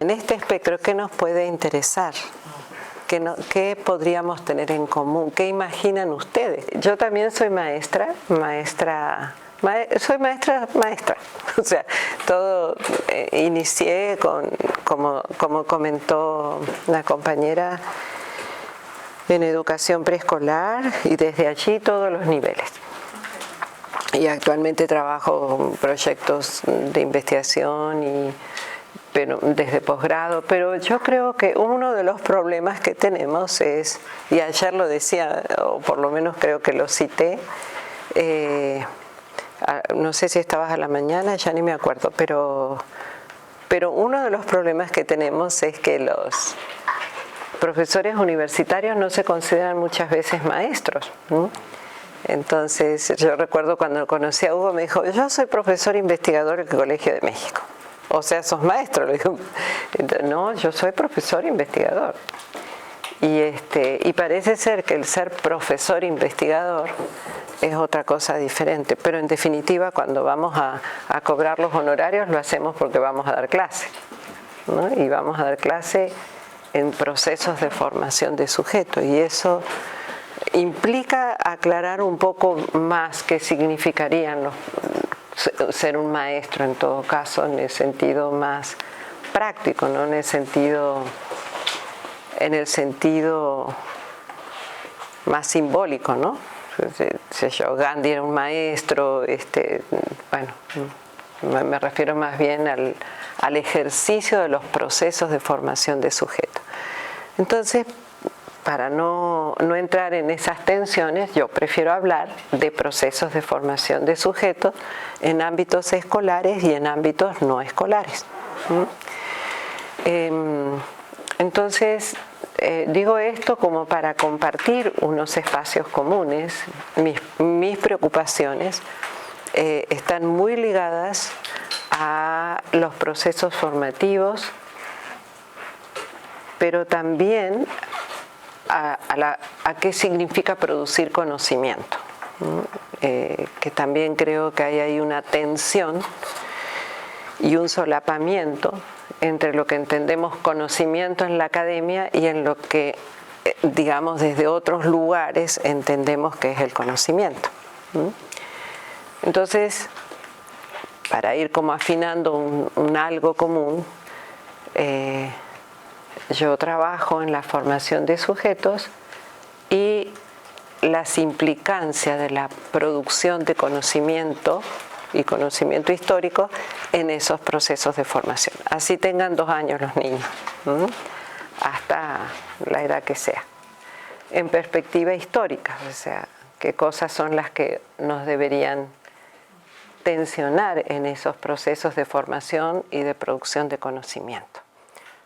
en este espectro, ¿qué nos puede interesar? ¿Qué podríamos tener en común? ¿Qué imaginan ustedes? Yo también soy maestra. Soy maestra. O sea, todo inicié como comentó la compañera, en educación preescolar y desde allí todos los niveles. Y actualmente trabajo en proyectos de investigación pero desde posgrado, pero yo creo que uno de los problemas que tenemos es, y ayer lo decía, o por lo menos creo que lo cité, no sé si estabas a la mañana, ya ni me acuerdo, pero uno de los problemas que tenemos es que los profesores universitarios no se consideran muchas veces maestros, ¿no? Entonces yo recuerdo cuando conocí a Hugo, me dijo, yo soy profesor investigador del Colegio de México. O sea, sos maestro. Le digo, no, yo soy profesor investigador. Y parece ser que el ser profesor investigador es otra cosa diferente. Pero en definitiva, cuando vamos a cobrar los honorarios, lo hacemos porque vamos a dar clase, ¿no? Y vamos a dar clase en procesos de formación de sujeto. Y eso implica aclarar un poco más qué significarían ser un maestro en todo caso, en el sentido más práctico, ¿no? En el sentido más simbólico, ¿no? Gandhi era un maestro, bueno, me refiero más bien al ejercicio de los procesos de formación de sujeto. Entonces, para no entrar en esas tensiones, yo prefiero hablar de procesos de formación de sujetos en ámbitos escolares y en ámbitos no escolares. Entonces, digo esto como para compartir unos espacios comunes. Mis preocupaciones están muy ligadas a los procesos formativos, pero también a qué significa producir conocimiento, que también creo que hay ahí una tensión y un solapamiento entre lo que entendemos conocimiento en la academia y en lo que, digamos, desde otros lugares entendemos que es el conocimiento. Entonces, para ir como afinando un algo común, yo trabajo en la formación de sujetos y las implicancias de la producción de conocimiento y conocimiento histórico en esos procesos de formación. Así tengan 2 años los niños, hasta la edad que sea. En perspectiva histórica, o sea, qué cosas son las que nos deberían tensionar en esos procesos de formación y de producción de conocimiento.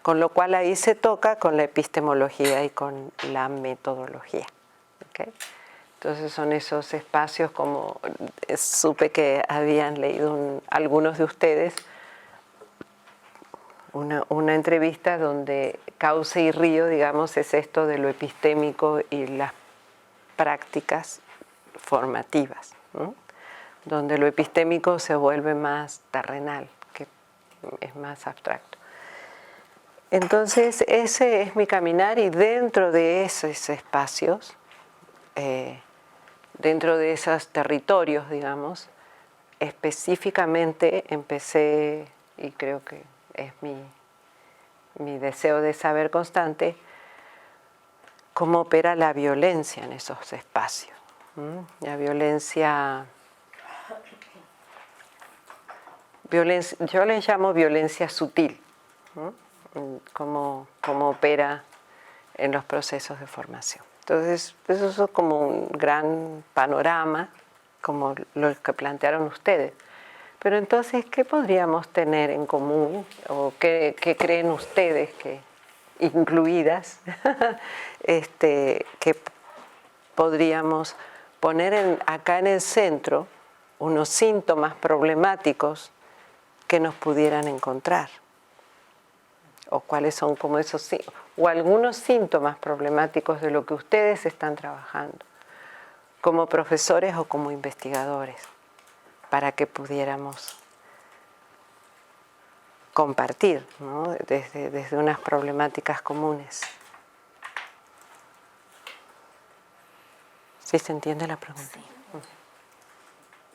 Con lo cual ahí se toca con la epistemología y con la metodología. ¿Okay? Entonces son esos espacios, como supe que habían leído algunos de ustedes, una entrevista donde cauce y río, digamos, es esto de lo epistémico y las prácticas formativas, ¿no? Donde lo epistémico se vuelve más terrenal, que es más abstracto. Entonces ese es mi caminar, y dentro de esos espacios, dentro de esos territorios, digamos, específicamente empecé, y creo que es mi deseo de saber constante, cómo opera la violencia en esos espacios. La violencia, yo le llamo violencia sutil, cómo opera en los procesos de formación. Entonces, eso es como un gran panorama, como lo que plantearon ustedes. Pero entonces, ¿qué podríamos tener en común? ¿O qué creen ustedes, que incluidas, que podríamos poner acá en el centro unos síntomas problemáticos que nos pudieran encontrar? ¿O cuáles son como esos, o algunos síntomas problemáticos de lo que ustedes están trabajando, como profesores o como investigadores, para que pudiéramos compartir, ¿no? Desde unas problemáticas comunes. ¿Sí se entiende la pregunta? Sí.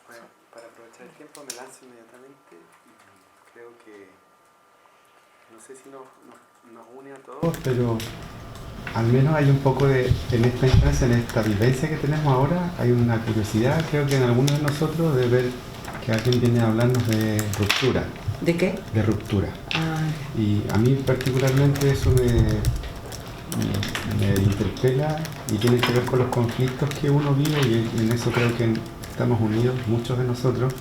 Bueno, para aprovechar el tiempo me lanzo inmediatamente. Creo que, no sé si nos une a todos, pero al menos hay un poco en esta instancia, en esta vivencia que tenemos ahora, hay una curiosidad, creo que en algunos de nosotros, de ver que alguien viene a hablarnos de ruptura. ¿De qué? De ruptura. Ah. Y a mí particularmente eso me interpela y tiene que ver con los conflictos que uno vive, y en eso creo que estamos unidos, muchos de nosotros,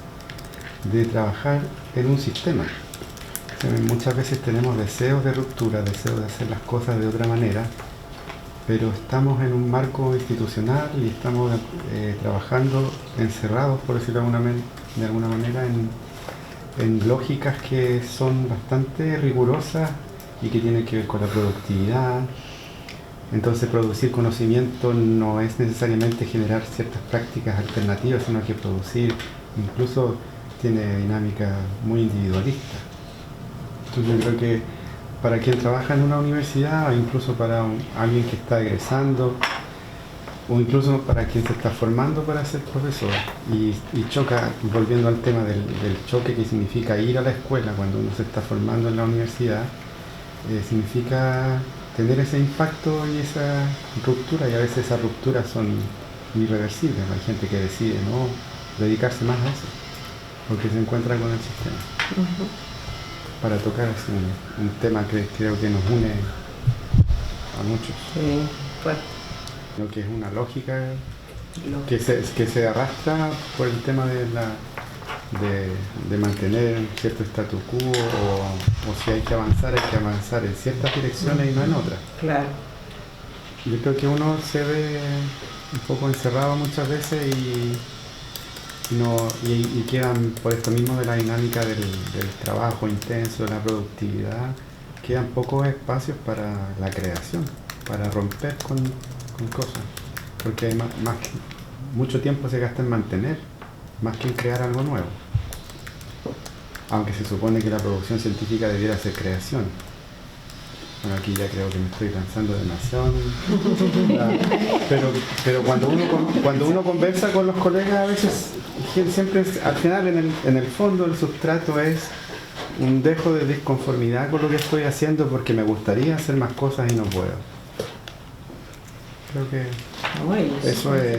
de trabajar en un sistema. Muchas veces tenemos deseos de ruptura, deseos de hacer las cosas de otra manera, pero estamos en un marco institucional y estamos trabajando encerrados, por decirlo de alguna manera, en lógicas que son bastante rigurosas y que tienen que ver con la productividad. Entonces, producir conocimiento no es necesariamente generar ciertas prácticas alternativas, sino que producir incluso tiene dinámica muy individualista. Entonces, yo creo que para quien trabaja en una universidad, o incluso para alguien que está egresando, o incluso para quien se está formando para ser profesor, y choca, volviendo al tema del choque que significa ir a la escuela cuando uno se está formando en la universidad, significa tener ese impacto y esa ruptura, y a veces esas rupturas son irreversibles. Hay gente que decide no dedicarse más a eso, porque se encuentra con el sistema. Uh-huh. Para tocar así un tema que creo que nos une a muchos. Sí, pues. Lo que es una lógica que se arrastra por el tema de mantener cierto statu quo, o si hay que avanzar en ciertas direcciones y no en otras. Claro. Yo creo que uno se ve un poco encerrado muchas veces y quedan, por esto mismo de la dinámica del trabajo intenso, de la productividad, quedan pocos espacios para la creación, para romper con cosas, porque hay mucho tiempo se gasta en mantener, más que en crear algo nuevo. Aunque se supone que la producción científica debiera ser creación. Bueno, aquí ya creo que me estoy cansando demasiado. Pero cuando uno conversa con los colegas, a veces, siempre, al final, en el fondo, el sustrato es un dejo de disconformidad con lo que estoy haciendo, porque me gustaría hacer más cosas y no puedo. Creo que eso es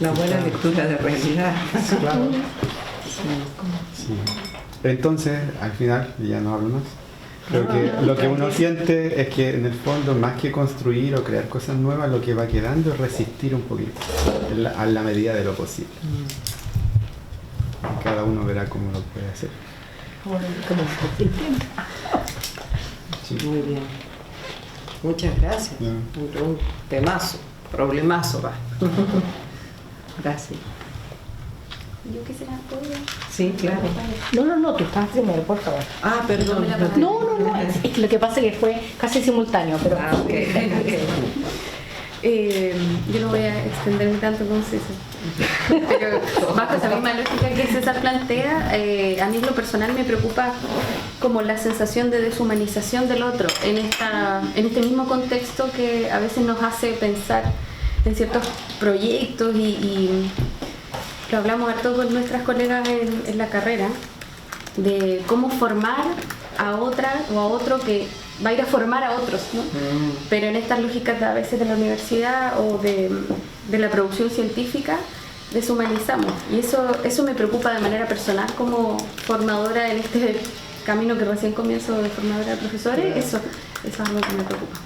la buena lectura de realidad. Claro. Sí. Entonces, al final, ya no hablo más. Creo que lo que uno siente es que en el fondo, más que construir o crear cosas nuevas, lo que va quedando es resistir un poquito, a la medida de lo posible. Cada uno verá cómo lo puede hacer. Sí. Muy bien. Muchas gracias. Yeah. Un temazo, problemazo va. Gracias. Yo quisiera apoyo. Sí, claro. No, tú estás primero, por favor. Ah, perdón. No, es que lo que pasa es que fue casi simultáneo, pero... Okay. Yo no voy a extenderme tanto con César, pero bajo esa misma lógica que César plantea, a mí en lo personal me preocupa como la sensación de deshumanización del otro en este mismo contexto que a veces nos hace pensar en ciertos proyectos y lo hablamos harto con nuestras colegas en la carrera, de cómo formar a otra o a otro que va a ir a formar a otros, ¿no? Pero en estas lógicas a veces de la universidad o de la producción científica deshumanizamos, y eso me preocupa de manera personal como formadora en este camino que recién comienzo de formadora de profesores. Eso es algo que me preocupa.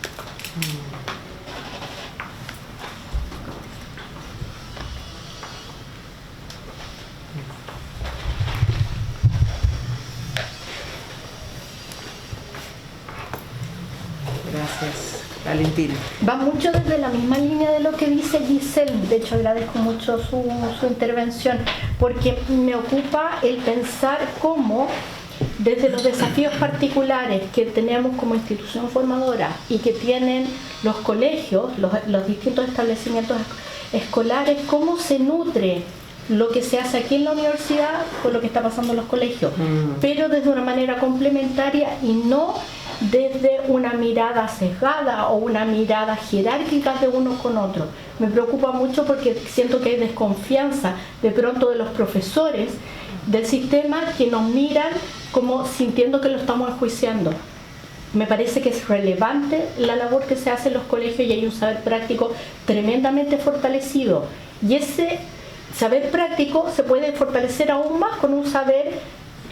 Gracias, Valentina. Va mucho desde la misma línea de lo que dice Giselle. De hecho, agradezco mucho su intervención, porque me ocupa el pensar cómo, desde los desafíos particulares que tenemos como institución formadora y que tienen los colegios, los distintos establecimientos escolares, cómo se nutre lo que se hace aquí en la universidad con lo que está pasando en los colegios, pero desde una manera complementaria y no desde una mirada sesgada o una mirada jerárquica de unos con otros. Me preocupa mucho porque siento que hay desconfianza de pronto de los profesores del sistema que nos miran como sintiendo que lo estamos enjuiciando. Me parece que es relevante la labor que se hace en los colegios y hay un saber práctico tremendamente fortalecido. Y ese saber práctico se puede fortalecer aún más con un saber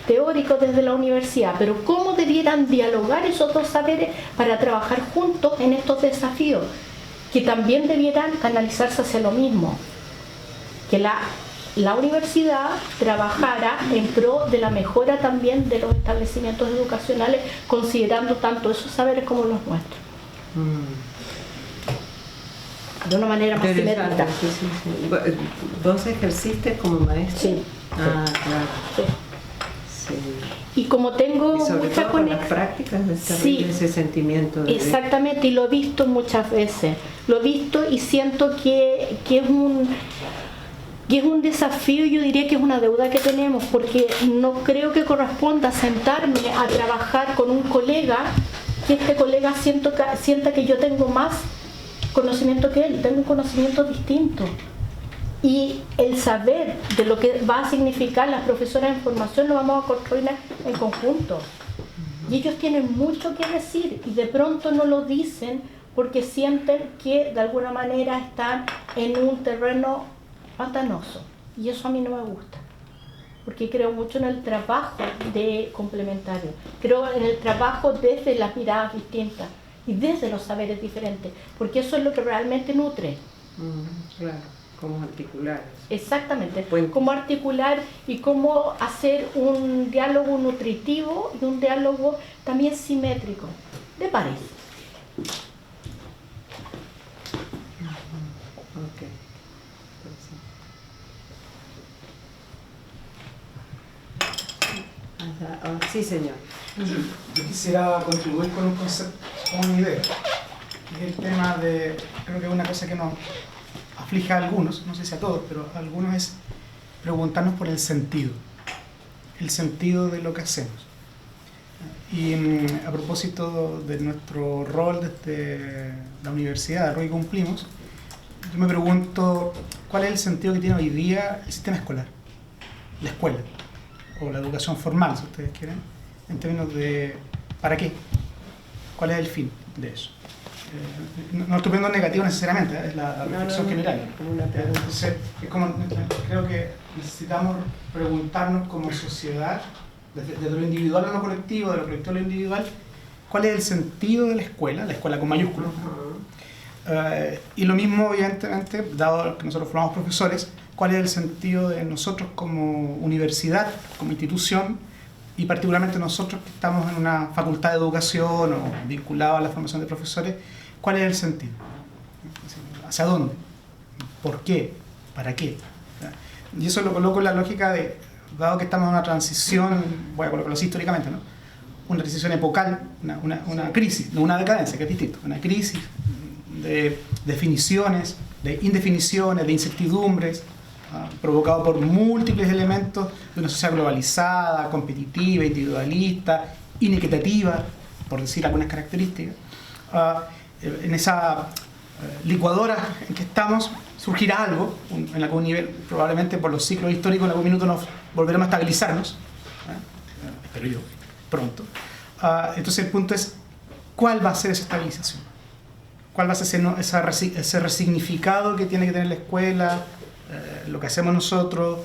teórico desde la universidad. Pero ¿cómo debieran dialogar esos dos saberes para trabajar juntos en estos desafíos? Que también debieran canalizarse hacia lo mismo. Que la universidad trabajara en pro de la mejora también de los establecimientos educacionales, considerando tanto esos saberes como los nuestros. De una manera más simétrica. Sí. ¿Vos ejerciste como maestra? Sí. Ah, claro. Sí. Sí. Y como tengo Y sobre mucha todo con las conexión, prácticas de sí, ese sentimiento de... exactamente, y lo he visto muchas veces. Lo he visto y siento que es un desafío, yo diría que es una deuda que tenemos, porque no creo que corresponda sentarme a trabajar con un colega, que este colega sienta que yo tengo más conocimiento que él, tengo un conocimiento distinto. Y el saber de lo que va a significar las profesoras en formación lo vamos a construir en conjunto. Y ellos tienen mucho que decir y de pronto no lo dicen porque sienten que de alguna manera están en un terreno pantanoso. Y eso a mí no me gusta, porque creo mucho en el trabajo de complementario. Creo en el trabajo desde las miradas distintas y desde los saberes diferentes, porque eso es lo que realmente nutre. Claro, cómo articular. Exactamente, Bueno. cómo articular y cómo hacer un diálogo nutritivo y un diálogo también simétrico, de pares. Ok. Sí, señor. Yo quisiera contribuir con un concepto, con una idea, que es el tema de, creo que es una cosa que nos aflige a algunos, no sé si a todos, pero a algunos es preguntarnos por el sentido de lo que hacemos. Y a propósito de nuestro rol desde la universidad, el rol que cumplimos, yo me pregunto cuál es el sentido que tiene hoy día el sistema escolar, la escuela, o la educación formal, si ustedes quieren, en términos de ¿para qué? ¿Cuál es el fin de eso? No estoy poniendo negativo necesariamente, es la reflexión general. Entonces, es como, creo que necesitamos preguntarnos como sociedad, desde lo individual a lo colectivo, de lo colectivo a lo individual, ¿cuál es el sentido de la escuela con mayúsculas? Y lo mismo, evidentemente, dado que nosotros formamos profesores, ¿cuál es el sentido de nosotros como universidad, como institución, y particularmente nosotros que estamos en una facultad de educación o vinculados a la formación de profesores? ¿Cuál es el sentido? ¿Hacia dónde? ¿Por qué? ¿Para qué? Y eso lo coloco en la lógica de, dado que estamos en una transición, voy a colocarlo así históricamente, ¿no? Una transición epocal, una crisis, no una decadencia, que es distinto, una crisis de definiciones, de indefiniciones, de incertidumbres, provocado por múltiples elementos de una sociedad globalizada, competitiva, individualista, inequitativa, por decir algunas características. En esa licuadora en que estamos surgirá algo, en algún nivel, probablemente por los ciclos históricos, en algún minuto nos volveremos a estabilizarnos, espero yo, pronto. Entonces el punto es, ¿cuál va a ser esa estabilización? ¿Cuál va a ser ese resignificado que tiene que tener la escuela, lo que hacemos nosotros,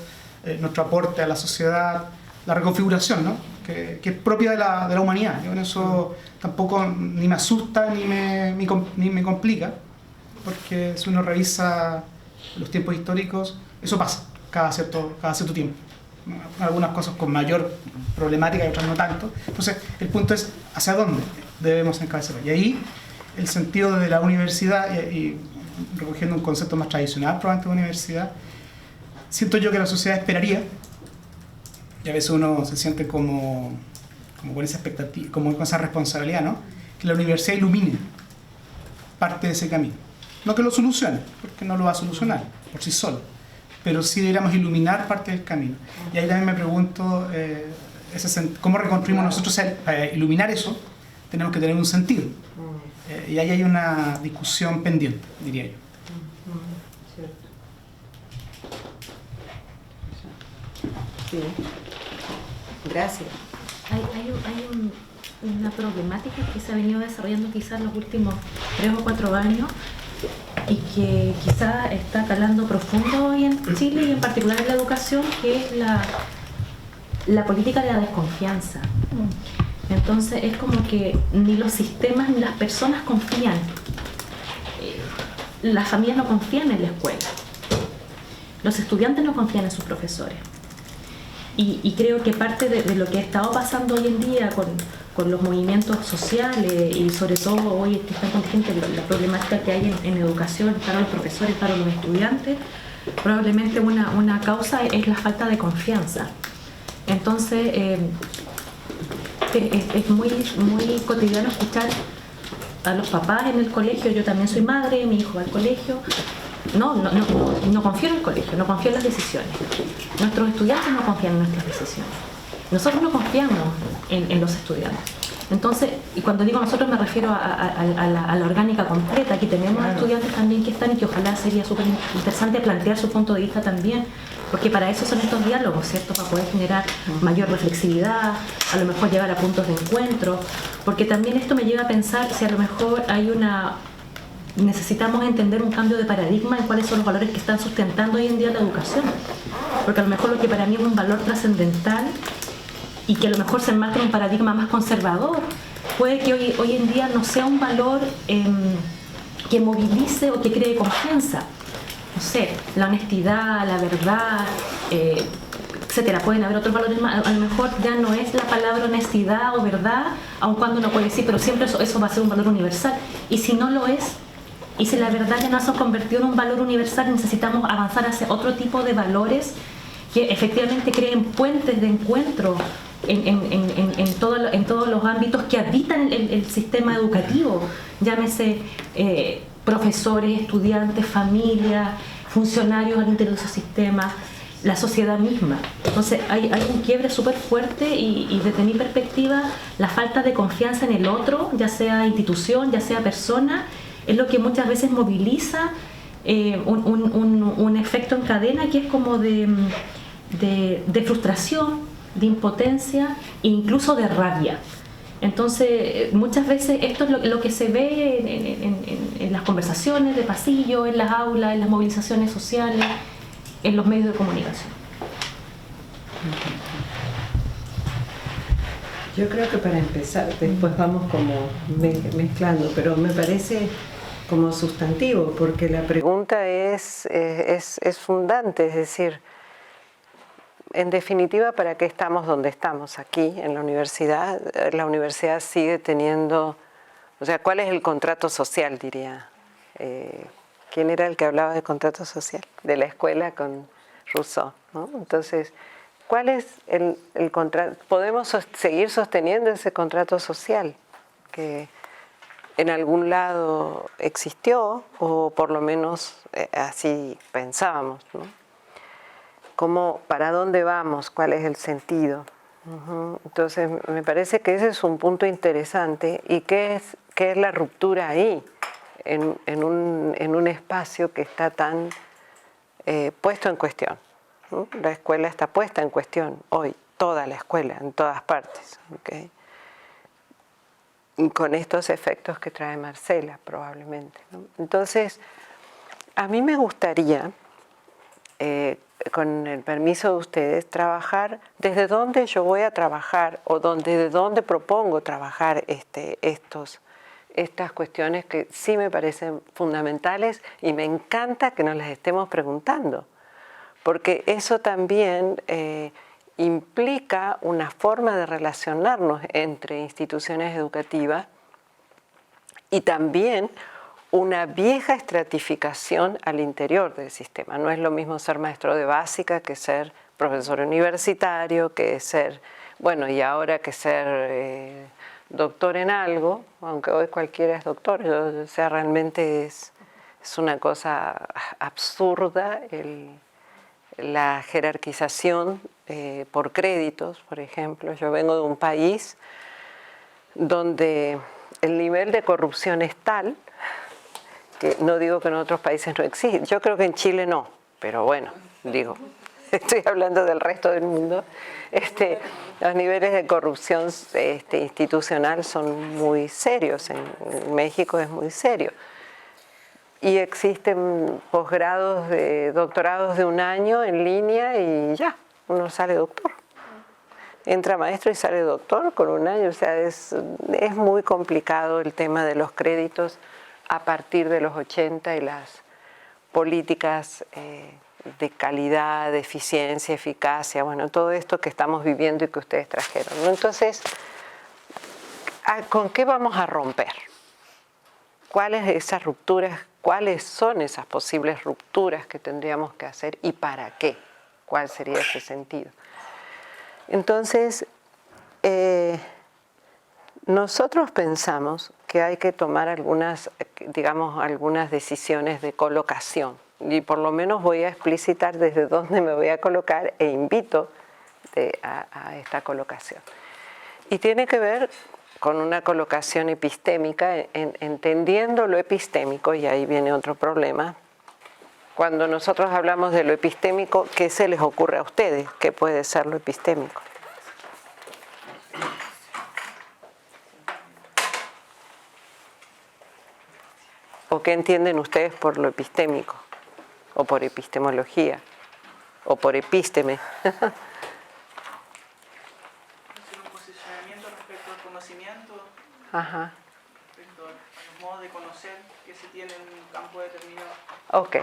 nuestro aporte a la sociedad, la reconfiguración, ¿no? que es propia de la humanidad? Yo en eso tampoco ni me asusta ni me complica, porque si uno revisa los tiempos históricos, eso pasa cada cierto tiempo. Algunas cosas con mayor problemática y otras no tanto. Entonces el punto es hacia dónde debemos encabezar. Y ahí el sentido de la universidad, y recogiendo un concepto más tradicional probablemente de universidad, siento yo que la sociedad esperaría, y a veces uno se siente como con esa expectativa, como con esa responsabilidad, ¿no? Que la universidad ilumine parte de ese camino. No que lo solucione, porque no lo va a solucionar por sí solo, pero sí deberíamos iluminar parte del camino. Y ahí también me pregunto, ¿cómo reconstruimos nosotros? Para iluminar eso, tenemos que tener un sentido. Y ahí hay una discusión pendiente, diría yo. Sí. Gracias. Hay una problemática que se ha venido desarrollando quizás en los últimos 3 o 4 años y que quizás está calando profundo hoy en Chile y en particular en la educación, que es la política de la desconfianza. Entonces es como que ni los sistemas ni las personas confían. Las familias no confían en la escuela. Los estudiantes no confían en sus profesores. Y creo que parte de lo que ha estado pasando hoy en día con los movimientos sociales y sobre todo hoy que está contingente la problemática que hay en educación para los profesores, para los estudiantes, probablemente una causa es la falta de confianza. Entonces es muy cotidiano escuchar a los papás en el colegio. Yo también soy madre, mi hijo va al colegio. No confío en el colegio, no confío en las decisiones. Nuestros estudiantes no confían en nuestras decisiones. Nosotros no confiamos en los estudiantes. Entonces, y cuando digo nosotros me refiero a la orgánica completa. Aquí tenemos estudiantes también que están y que ojalá sería súper interesante plantear su punto de vista también, porque para eso son estos diálogos, ¿cierto? Para poder generar mayor reflexividad, a lo mejor llegar a puntos de encuentro, porque también esto me lleva a pensar si a lo mejor necesitamos entender un cambio de paradigma en cuáles son los valores que están sustentando hoy en día la educación, porque a lo mejor lo que para mí es un valor trascendental y que a lo mejor se enmarca en un paradigma más conservador, puede que hoy en día no sea un valor que movilice o que cree confianza. No sé, la honestidad, la verdad, etcétera. Pueden haber otros valores más. A lo mejor ya no es la palabra honestidad o verdad, aun cuando uno puede decir, pero siempre eso va a ser un valor universal. Y si no lo es, y si la verdad ya no se ha convertido en un valor universal, necesitamos avanzar hacia otro tipo de valores que efectivamente creen puentes de encuentro en todos los ámbitos que habitan el sistema educativo, llámese profesores, estudiantes, familias, funcionarios al interior de esos sistemas, la sociedad misma. Entonces hay un quiebre súper fuerte y desde mi perspectiva la falta de confianza en el otro, ya sea institución, ya sea persona, es lo que muchas veces moviliza un efecto en cadena que es como de frustración, de impotencia e incluso de rabia. Entonces muchas veces esto es lo que se ve en las conversaciones de pasillo, en las aulas, en las movilizaciones sociales, en los medios de comunicación. Yo creo que para empezar, después vamos como mezclando, pero me parece como sustantivo, porque la pregunta es fundante, es decir, en definitiva, ¿para qué estamos donde estamos aquí en la universidad? La universidad sigue teniendo, o sea, ¿cuál es el contrato social, diría? ¿Quién era el que hablaba de contrato social? De la escuela con Rousseau, ¿no? Entonces, ¿cuál es el contrato? ¿Podemos seguir sosteniendo ese contrato social que en algún lado existió, o por lo menos así pensábamos, ¿no? ¿Para dónde vamos? ¿Cuál es el sentido? Entonces, me parece que ese es un punto interesante. ¿Y qué es la ruptura ahí? En un espacio que está tan puesto en cuestión, ¿no? La escuela está puesta en cuestión hoy, toda la escuela, en todas partes, ¿okay? Y con estos efectos que trae Marcela, probablemente, ¿no? Entonces, a mí me gustaría, con el permiso de ustedes, trabajar desde dónde yo voy a trabajar o desde dónde propongo trabajar estas cuestiones que sí me parecen fundamentales y me encanta que nos las estemos preguntando, porque eso también implica una forma de relacionarnos entre instituciones educativas y también una vieja estratificación al interior del sistema. No es lo mismo ser maestro de básica que ser profesor universitario, que ser, bueno, y ahora que ser doctor en algo, aunque hoy cualquiera es doctor. O sea, realmente es una cosa absurda la jerarquización por créditos, por ejemplo. Yo vengo de un país donde el nivel de corrupción es tal que no digo que en otros países no existe. Yo creo que en Chile no, pero bueno, digo, estoy hablando del resto del mundo. Los niveles de corrupción institucional son muy serios. En México es muy serio. Y existen posgrados, doctorados de 1 año en línea y ya, uno sale doctor. Entra maestro y sale doctor con 1 año. O sea, es muy complicado el tema de los créditos a partir de los 80 y las políticas de calidad, de eficiencia, eficacia, bueno, todo esto que estamos viviendo y que ustedes trajeron, ¿no? Entonces, ¿con qué vamos a romper? ¿Cuáles esas rupturas? ¿Cuáles son esas posibles rupturas que tendríamos que hacer y para qué? ¿Cuál sería ese sentido? Entonces, nosotros pensamos que hay que tomar algunas decisiones de colocación. Y por lo menos voy a explicitar desde dónde me voy a colocar e invito a esta colocación. Y tiene que ver con una colocación epistémica, entendiendo lo epistémico, y ahí viene otro problema. Cuando nosotros hablamos de lo epistémico, ¿qué se les ocurre a ustedes? ¿Qué puede ser lo epistémico? ¿O qué entienden ustedes por lo epistémico? ¿O por epistemología? ¿O por epísteme? Es un posicionamiento respecto al conocimiento, Ajá. respecto a los modos de conocer que se tienen en un campo determinado. Ok.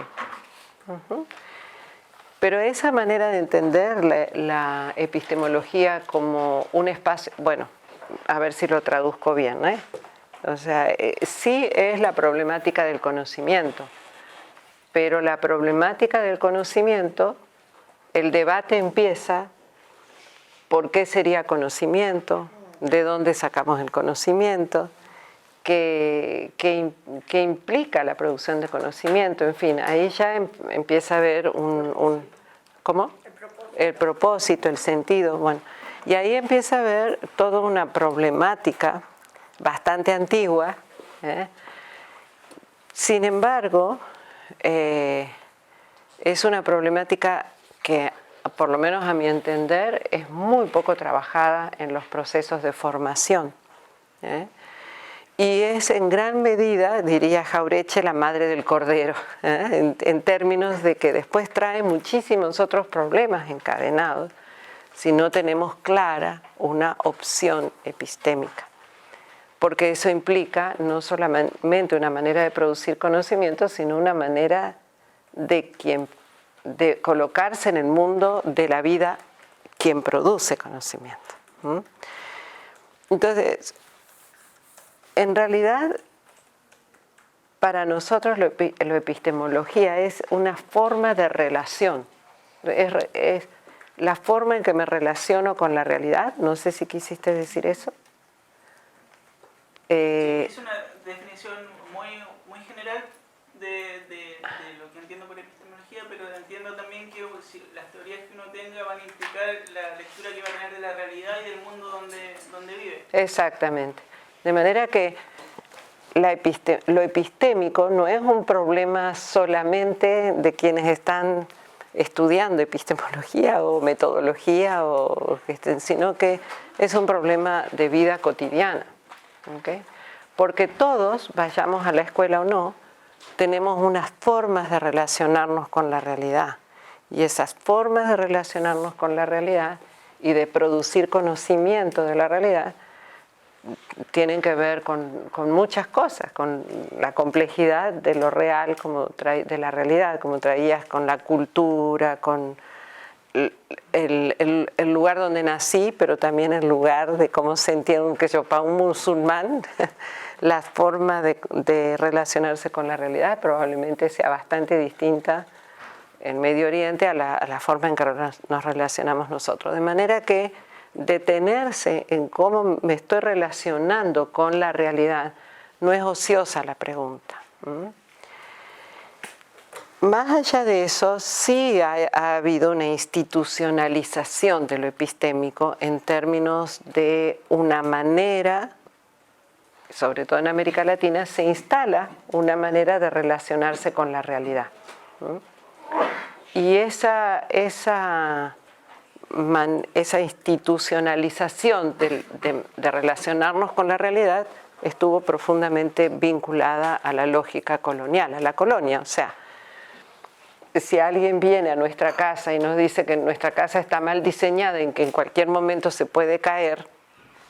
Pero esa manera de entender la epistemología como un espacio, bueno, a ver si lo traduzco bien, ¿eh? O sea, sí es la problemática del conocimiento, pero la problemática del conocimiento, el debate empieza por qué sería conocimiento, de dónde sacamos el conocimiento, qué implica la producción de conocimiento, en fin, ahí ya empieza a haber ¿cómo? El propósito, el sentido, bueno, y ahí empieza a haber toda una problemática bastante antigua, sin embargo, es una problemática que, por lo menos a mi entender, es muy poco trabajada en los procesos de formación. Y es en gran medida, diría Jauretche, la madre del cordero, en términos de que después trae muchísimos otros problemas encadenados si no tenemos clara una opción epistémica. Porque eso implica no solamente una manera de producir conocimiento, sino una manera de colocarse en el mundo de la vida quien produce conocimiento. Entonces, en realidad, para nosotros la epistemología es una forma de relación, es la forma en que me relaciono con la realidad. No sé si quisiste decir eso. Es una definición muy general de lo que entiendo por epistemología, pero entiendo también que las teorías que uno tenga van a implicar la lectura que va a tener de la realidad y del mundo donde vive. Exactamente. De manera que lo epistémico no es un problema solamente de quienes están estudiando epistemología o metodología, sino que es un problema de vida cotidiana. ¿Okay? Porque todos, vayamos a la escuela o no, tenemos unas formas de relacionarnos con la realidad. Y esas formas de relacionarnos con la realidad y de producir conocimiento de la realidad tienen que ver con muchas cosas, con la complejidad de lo real, de la realidad, como traías con la cultura, con el lugar donde nací, pero también el lugar de cómo se entiende que yo, para un musulmán, la forma de relacionarse con la realidad probablemente sea bastante distinta en Medio Oriente a la forma en que nos relacionamos nosotros. De manera que detenerse en cómo me estoy relacionando con la realidad no es ociosa la pregunta. más allá de eso, sí ha habido una institucionalización de lo epistémico en términos de una manera, sobre todo en América Latina, se instala una manera de relacionarse con la realidad. Y esa institucionalización de relacionarnos con la realidad estuvo profundamente vinculada a la lógica colonial, a la colonia. O sea, si alguien viene a nuestra casa y nos dice que nuestra casa está mal diseñada, en que en cualquier momento se puede caer,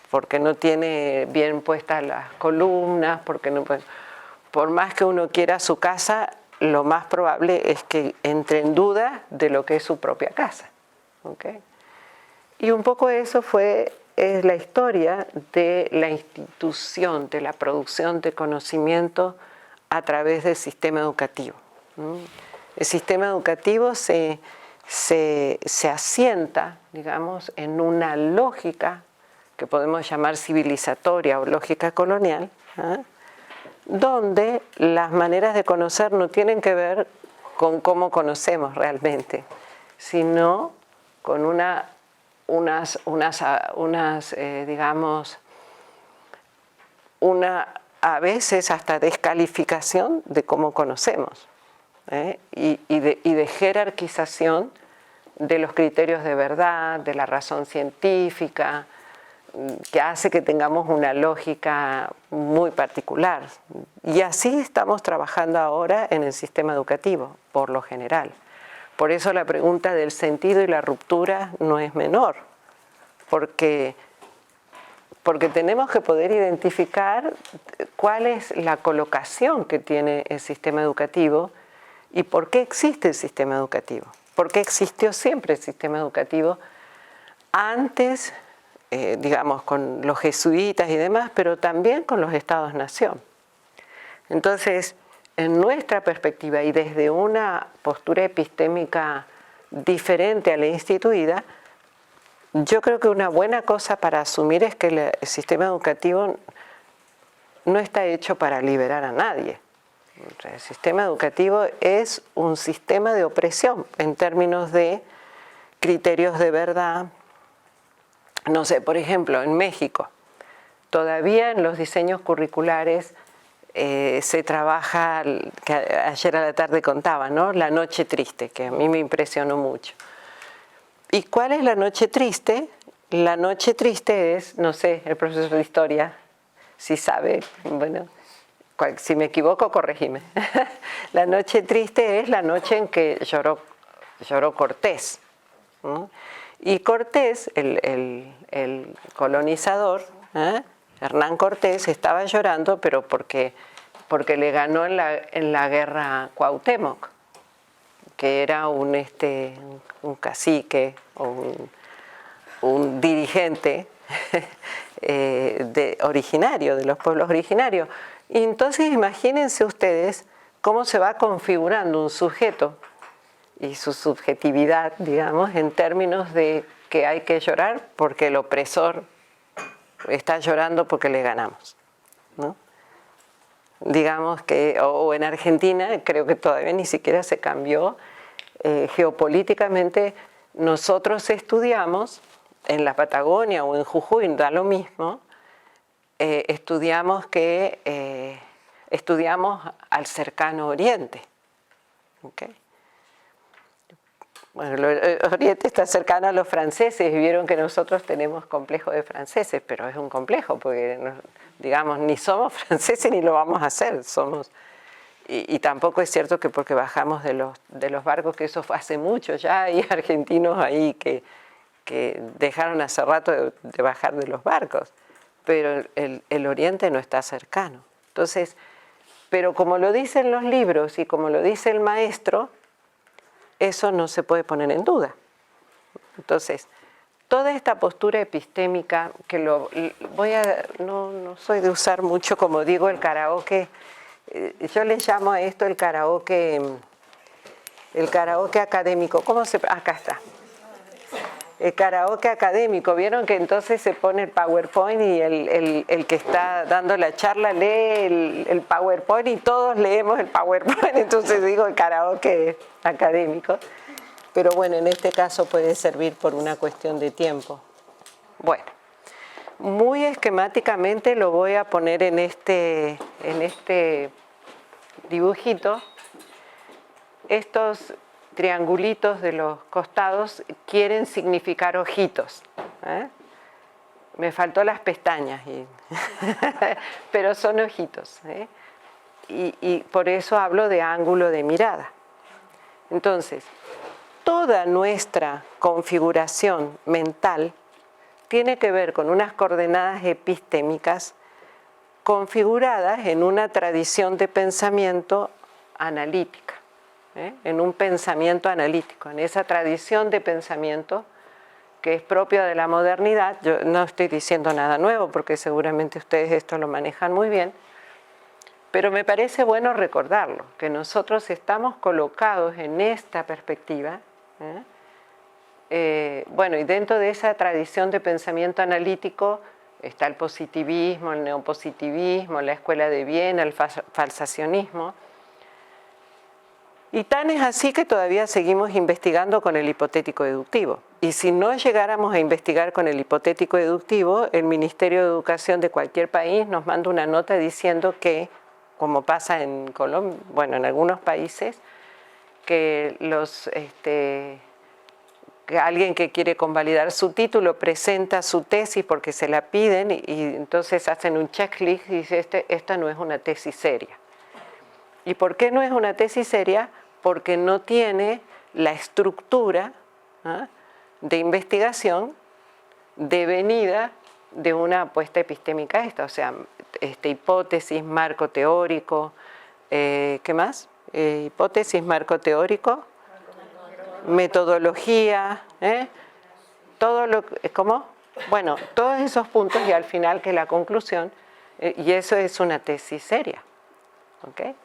porque no tiene bien puestas las columnas, porque no puede, por más que uno quiera su casa, lo más probable es que entre en duda de lo que es su propia casa. ¿Okay? Y un poco eso es la historia de la institución, de la producción de conocimiento a través del sistema educativo. El sistema educativo se asienta, digamos, en una lógica que podemos llamar civilizatoria o lógica colonial, donde las maneras de conocer no tienen que ver con cómo conocemos realmente, sino con digamos, a veces hasta descalificación de cómo conocemos, y de jerarquización de los criterios de verdad, de la razón científica, que hace que tengamos una lógica muy particular. Y así estamos trabajando ahora en el sistema educativo, por lo general. Por eso la pregunta del sentido y la ruptura no es menor, porque tenemos que poder identificar cuál es la colocación que tiene el sistema educativo y por qué existe el sistema educativo. ¿Por qué existió siempre el sistema educativo? Antes, digamos, con los jesuitas y demás, pero también con los estados-nación. Entonces, en nuestra perspectiva y desde una postura epistémica diferente a la instituida, yo creo que una buena cosa para asumir es que el sistema educativo no está hecho para liberar a nadie. El sistema educativo es un sistema de opresión en términos de criterios de verdad. No sé, por ejemplo, en México, todavía en los diseños curriculares se trabaja, que ayer a la tarde contaba, ¿no? La noche triste, que a mí me impresionó mucho. ¿Y cuál es la noche triste? La noche triste es, no sé, el profesor de historia, si sabe, bueno, si me equivoco, corregime. La noche triste es la noche en que lloró Cortés, ¿no? Y Cortés, el colonizador, Hernán Cortés, estaba llorando, pero porque le ganó en la guerra Cuauhtémoc, que era un cacique o un dirigente originario, de los pueblos originarios. Y entonces imagínense ustedes cómo se va configurando un sujeto y su subjetividad, digamos, en términos de que hay que llorar porque el opresor está llorando porque le ganamos, ¿no? Digamos que, o en Argentina, creo que todavía ni siquiera se cambió, geopolíticamente nosotros estudiamos, en la Patagonia o en Jujuy, da lo mismo, estudiamos al cercano Oriente. ¿Okay? Bueno, el Oriente está cercano a los franceses y vieron que nosotros tenemos complejo de franceses, pero es un complejo porque, digamos, ni somos franceses ni lo vamos a hacer. Y tampoco es cierto que porque bajamos de los barcos, que eso fue hace mucho ya, hay argentinos ahí que dejaron hace rato de bajar de los barcos, pero el Oriente no está cercano. Entonces, pero como lo dicen los libros y como lo dice el maestro, eso no se puede poner en duda. Entonces, toda esta postura epistémica, que no soy de usar mucho, como digo, el karaoke, yo le llamo a esto el karaoke académico. Acá está. el karaoke académico. Vieron que entonces se pone el PowerPoint y el que está dando la charla lee el PowerPoint y todos leemos el PowerPoint, entonces digo el karaoke académico. Pero bueno, en este caso puede servir por una cuestión de tiempo. Bueno, muy esquemáticamente lo voy a poner en este dibujito. Estos triangulitos de los costados quieren significar ojitos. Me faltó las pestañas, pero son ojitos. Y por eso hablo de ángulo de mirada. Entonces, toda nuestra configuración mental tiene que ver con unas coordenadas epistémicas configuradas en una tradición de pensamiento analítica. En un pensamiento analítico, en esa tradición de pensamiento que es propia de la modernidad. Yo no estoy diciendo nada nuevo porque seguramente ustedes esto lo manejan muy bien, pero me parece bueno recordarlo, que nosotros estamos colocados en esta perspectiva, bueno, y dentro de esa tradición de pensamiento analítico está el positivismo, el neopositivismo, la escuela de Viena, el falsacionismo. Y tan es así que todavía seguimos investigando con el hipotético deductivo. Y si no llegáramos a investigar con el hipotético deductivo, el Ministerio de Educación de cualquier país nos manda una nota diciendo que, como pasa en Colombia, bueno, en algunos países, que que alguien que quiere convalidar su título presenta su tesis porque se la piden y entonces hacen un checklist y dice, esta no es una tesis seria. ¿Y por qué no es una tesis seria? Porque no tiene la estructura de investigación devenida de una apuesta epistémica esta, o sea, hipótesis, marco teórico, ¿qué más? Hipótesis, marco teórico, metodología, todo lo que, ¿cómo? Bueno, todos esos puntos y al final que la conclusión, y eso es una tesis seria, ¿ok?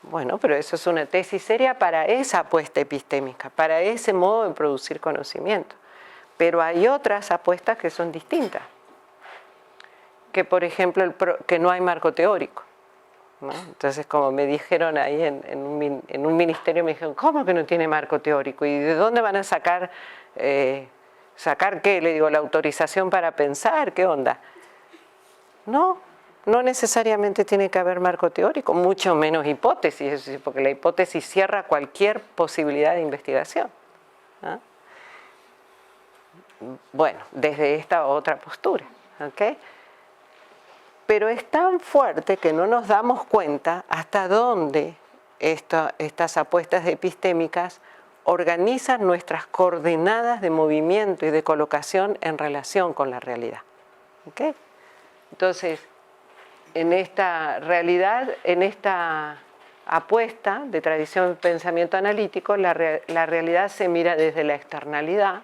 Bueno, pero eso es una tesis seria para esa apuesta epistémica, para ese modo de producir conocimiento. Pero hay otras apuestas que son distintas. Que por ejemplo, que no hay marco teórico, ¿no? Entonces, como me dijeron ahí en un ministerio, me dijeron, ¿cómo que no tiene marco teórico? ¿Y de dónde van a sacar? ¿Sacar qué? Le digo, ¿la autorización para pensar? ¿Qué onda? No necesariamente tiene que haber marco teórico, mucho menos hipótesis, porque la hipótesis cierra cualquier posibilidad de investigación. Bueno, desde esta otra postura, ¿ok? Pero es tan fuerte que no nos damos cuenta hasta dónde estas apuestas epistémicas organizan nuestras coordenadas de movimiento y de colocación en relación con la realidad, ¿ok? Entonces, en esta realidad, en esta apuesta de tradición de pensamiento analítico, la realidad se mira desde la externalidad,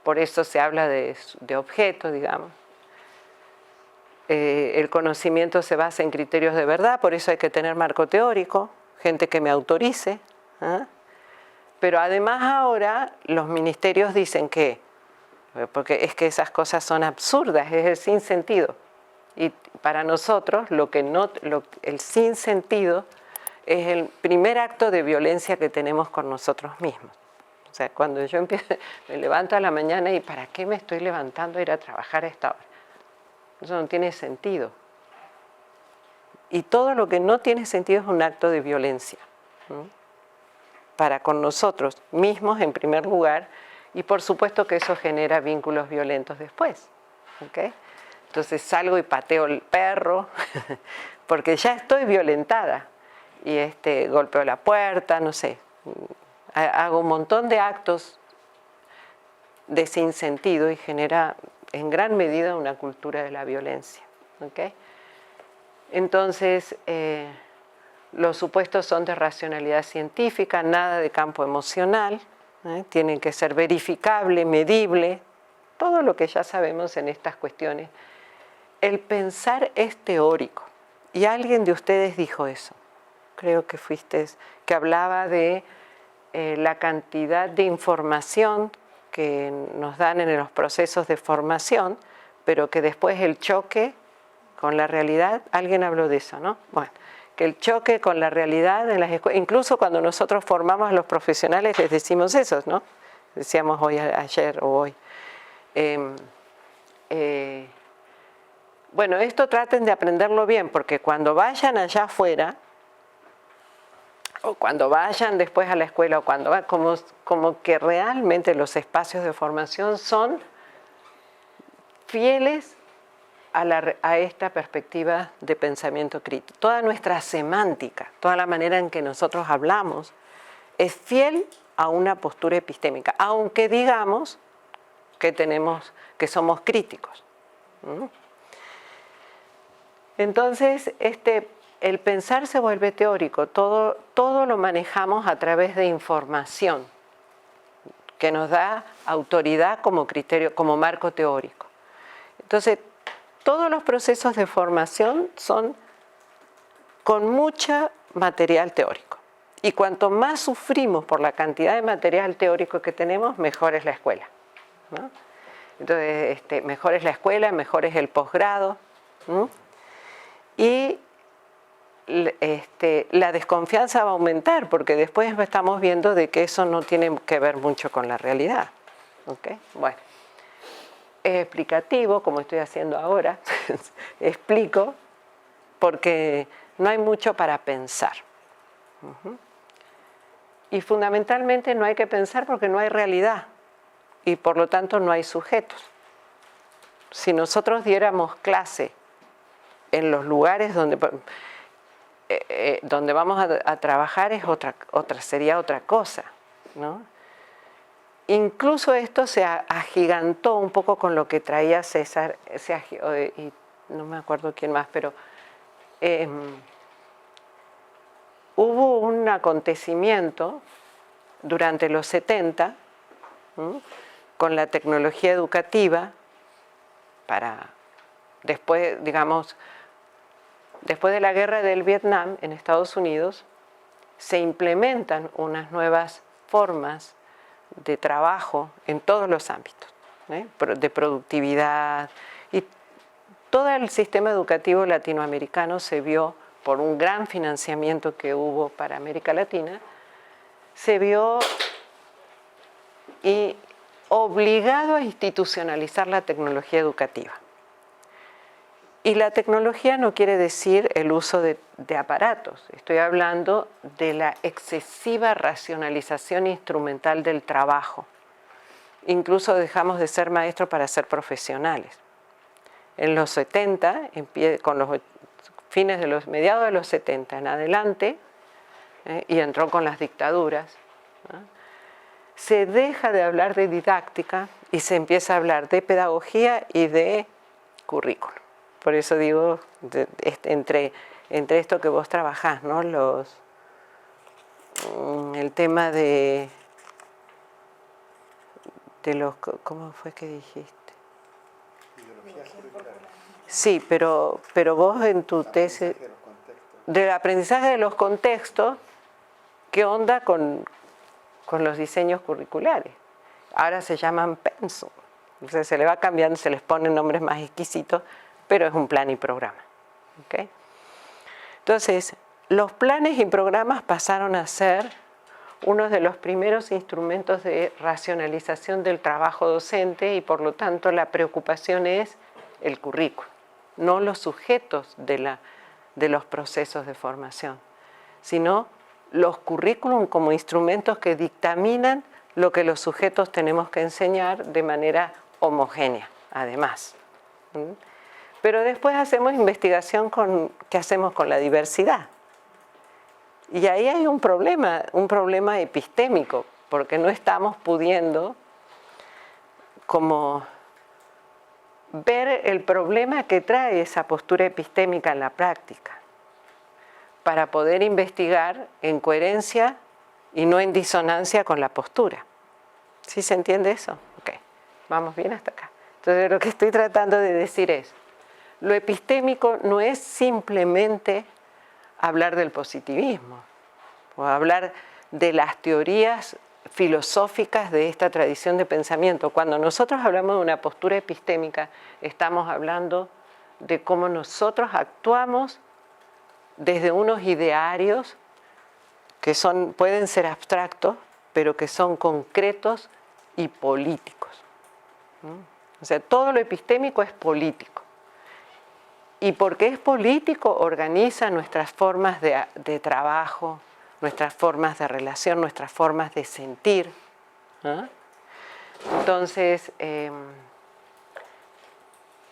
por eso se habla de objetos, digamos. El conocimiento se basa en criterios de verdad, por eso hay que tener marco teórico, gente que me autorice. Pero además ahora los ministerios dicen que, porque es que esas cosas son absurdas, es el sinsentido. Y para nosotros el sinsentido es el primer acto de violencia que tenemos con nosotros mismos. O sea, cuando yo me levanto a la mañana y ¿para qué me estoy levantando a ir a trabajar a esta hora? Eso no tiene sentido. Y todo lo que no tiene sentido es un acto de violencia, ¿no? Para con nosotros mismos en primer lugar, y por supuesto que eso genera vínculos violentos después, ¿ok? Entonces salgo y pateo el perro porque ya estoy violentada y golpeo la puerta, no sé, hago un montón de actos de sinsentido y genera en gran medida una cultura de la violencia, ¿ok? Entonces, los supuestos son de racionalidad científica, nada de campo emocional, tienen que ser verificable, medible, todo lo que ya sabemos en estas cuestiones. El pensar es teórico, y alguien de ustedes dijo eso, creo que fuiste, que hablaba de la cantidad de información que nos dan en los procesos de formación, pero que después el choque con la realidad, alguien habló de eso, ¿no? Bueno, que el choque con la realidad en las escuelas, incluso cuando nosotros formamos a los profesionales les decimos eso, ¿no? Decíamos hoy, ayer o hoy. Bueno, esto traten de aprenderlo bien, porque cuando vayan allá afuera, o cuando vayan después a la escuela, o cuando vayan, como que realmente los espacios de formación son fieles a esta perspectiva de pensamiento crítico. Toda nuestra semántica, toda la manera en que nosotros hablamos, es fiel a una postura epistémica, aunque digamos que somos críticos. Entonces, el pensar se vuelve teórico, todo lo manejamos a través de información, que nos da autoridad como criterio, como marco teórico. Entonces, todos los procesos de formación son con mucho material teórico. Y cuanto más sufrimos por la cantidad de material teórico que tenemos, mejor es la escuela, ¿no? Entonces, mejor es la escuela, mejor es el posgrado. Y la desconfianza va a aumentar, porque después estamos viendo de que eso no tiene que ver mucho con la realidad. ¿Okay? Bueno, es explicativo, como estoy haciendo ahora, explico, porque no hay mucho para pensar. Y fundamentalmente no hay que pensar porque no hay realidad, y por lo tanto no hay sujetos. Si nosotros diéramos clase en los lugares donde vamos a trabajar, sería otra cosa, ¿no? Incluso esto se agigantó un poco con lo que traía César, y no me acuerdo quién más, pero hubo un acontecimiento durante los 70, con la tecnología educativa, después de la guerra del Vietnam en Estados Unidos, se implementan unas nuevas formas de trabajo en todos los ámbitos, de productividad, y todo el sistema educativo latinoamericano se vio, por un gran financiamiento que hubo para América Latina, se vio obligado a institucionalizar la tecnología educativa. Y la tecnología no quiere decir el uso de aparatos. Estoy hablando de la excesiva racionalización instrumental del trabajo. Incluso dejamos de ser maestros para ser profesionales. En los 70, con los mediados de los 70 en adelante, y entró con las dictaduras, ¿no? Se deja de hablar de didáctica y se empieza a hablar de pedagogía y de currículum. Por eso digo, entre esto que vos trabajás, ¿no? El tema de los... ¿Cómo fue que dijiste? Sí, pero vos en tu tesis... Del aprendizaje de los contextos, ¿qué onda con los diseños curriculares? Ahora se llaman pensum. Entonces se le va cambiando, se les ponen nombres más exquisitos, pero es un plan y programa. ¿Okay? Entonces, los planes y programas pasaron a ser uno de los primeros instrumentos de racionalización del trabajo docente, y por lo tanto la preocupación es el currículo, no los sujetos de los procesos de formación, sino los currículum como instrumentos que dictaminan lo que los sujetos tenemos que enseñar de manera homogénea, además. Pero después hacemos investigación ¿qué hacemos con la diversidad? Y ahí hay un problema epistémico, porque no estamos pudiendo como ver el problema que trae esa postura epistémica en la práctica, para poder investigar en coherencia y no en disonancia con la postura. ¿Sí se entiende eso? Ok, vamos bien hasta acá. Entonces lo que estoy tratando de decir es, lo epistémico no es simplemente hablar del positivismo, o hablar de las teorías filosóficas de esta tradición de pensamiento. Cuando nosotros hablamos de una postura epistémica, estamos hablando de cómo nosotros actuamos desde unos idearios que pueden ser abstractos, pero que son concretos y políticos. O sea, todo lo epistémico es político. Y porque es político, organiza nuestras formas de trabajo, nuestras formas de relación, nuestras formas de sentir. Entonces,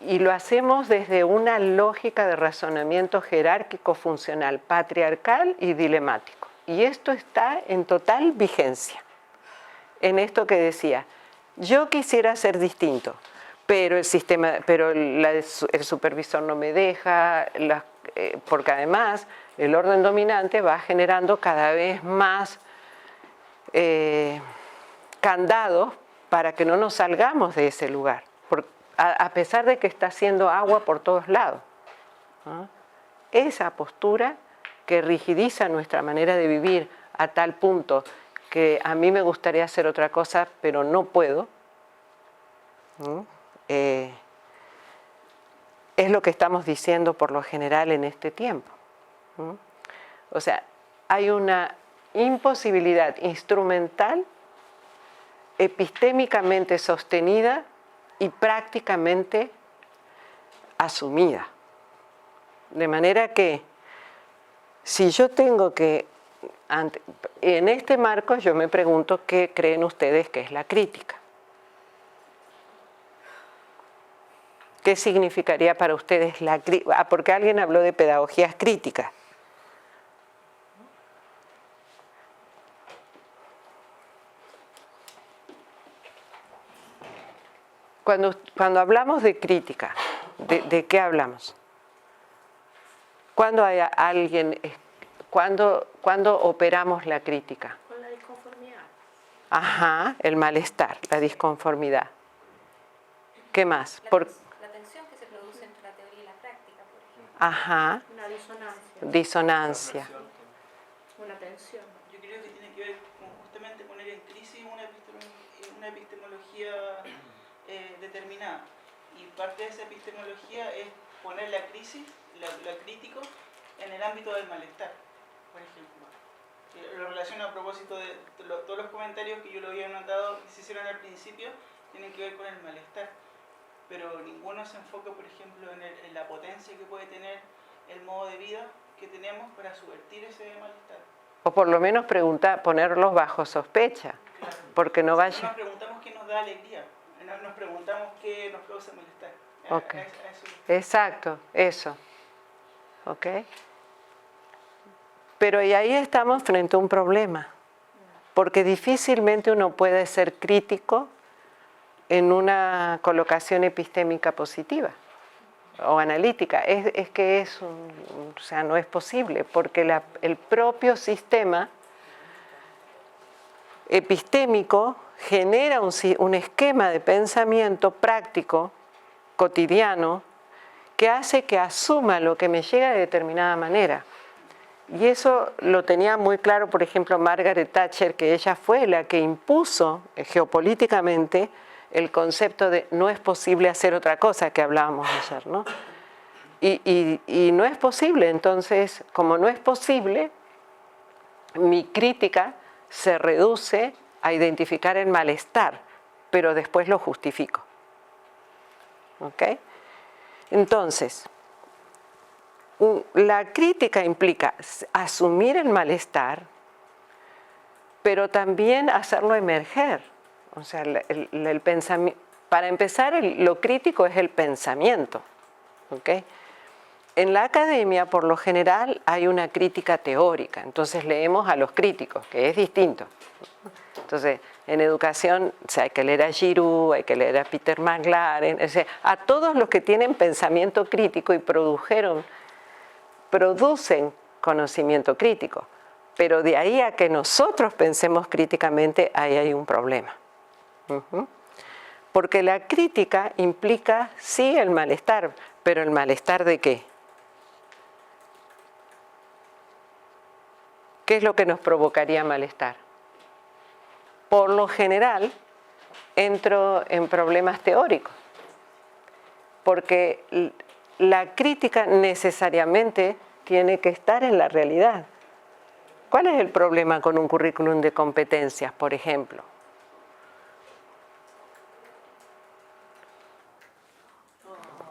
y lo hacemos desde una lógica de razonamiento jerárquico, funcional, patriarcal y dilemático. Y esto está en total vigencia. En esto que decía, yo quisiera ser distinto, pero el supervisor no me deja, porque además el orden dominante va generando cada vez más candados para que no nos salgamos de ese lugar, a pesar de que está haciendo agua por todos lados. Esa postura que rigidiza nuestra manera de vivir a tal punto que a mí me gustaría hacer otra cosa, pero no puedo, es lo que estamos diciendo por lo general en este tiempo. O sea, hay una imposibilidad instrumental, epistémicamente sostenida y prácticamente asumida. De manera que, si yo tengo que, en este marco yo me pregunto qué creen ustedes que es la crítica. ¿Qué significaría para ustedes la crítica? Porque alguien habló de pedagogías críticas. Cuando hablamos de crítica, ¿de qué hablamos? ¿Cuándo hay alguien, cuándo operamos la crítica? Con la disconformidad. Ajá, el malestar, la disconformidad. ¿Qué más? La tensión que se produce entre la teoría y la práctica, por ejemplo. Ajá. Una disonancia. Disonancia. Una tensión. Yo creo que tiene que ver justamente poner en crisis una epistemología determinada. Y parte de esa epistemología es poner la crisis, la crítico, en el ámbito del malestar, por ejemplo. Lo relaciono a propósito de todos los comentarios que yo lo había notado que se hicieron al principio, tienen que ver con el malestar. Pero ninguno se enfoca, por ejemplo, en la potencia que puede tener el modo de vida que tenemos para subvertir ese malestar. O por lo menos ponerlos bajo sospecha, Claro. porque no vaya... No nos preguntamos qué nos da alegría, no nos preguntamos qué nos causa malestar. Ok. A eso. Exacto, eso. ¿Ok? Pero y ahí estamos frente a un problema, porque difícilmente uno puede ser crítico en una colocación epistémica positiva o analítica. Es que o sea, no es posible, porque el propio sistema epistémico genera un esquema de pensamiento práctico, cotidiano, que hace que asuma lo que me llega de determinada manera. Y eso lo tenía muy claro, por ejemplo, Margaret Thatcher, que ella fue la que impuso geopolíticamente el concepto de no es posible hacer otra cosa, que hablábamos ayer, ¿no? Y no es posible, entonces, como no es posible, mi crítica se reduce a identificar el malestar, pero después lo justifico. ¿Ok? Entonces, la crítica implica asumir el malestar, pero también hacerlo emerger. O sea, el pensamiento, para empezar, lo crítico es el pensamiento. ¿Okay? En la academia, por lo general, hay una crítica teórica, entonces leemos a los críticos, que es distinto. Entonces, en educación hay que leer a Giroux, hay que leer a Peter McLaren, o sea, a todos los que tienen pensamiento crítico y producen conocimiento crítico. Pero de ahí a que nosotros pensemos críticamente, ahí hay un problema. Porque la crítica implica, sí, el malestar, pero ¿el malestar de qué? ¿Qué es lo que nos provocaría malestar? por lo general, entro en problemas teóricos, porque la crítica necesariamente tiene que estar en la realidad. ¿Cuál es el problema con un currículum de competencias, por ejemplo?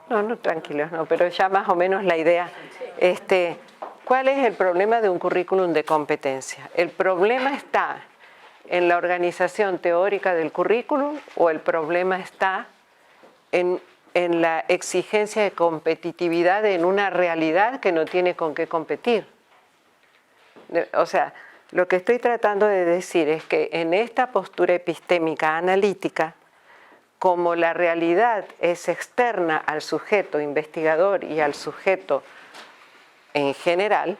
No, tranquilos, no, pero ya más o menos la idea. ¿Cuál es el problema de un currículum de competencias? ¿El problema está en la organización teórica del currículum o el problema está en la exigencia de competitividad en una realidad que no tiene con qué competir? O sea, lo que estoy tratando de decir es que en esta postura epistémica analítica, como la realidad es externa al sujeto investigador y al sujeto en general,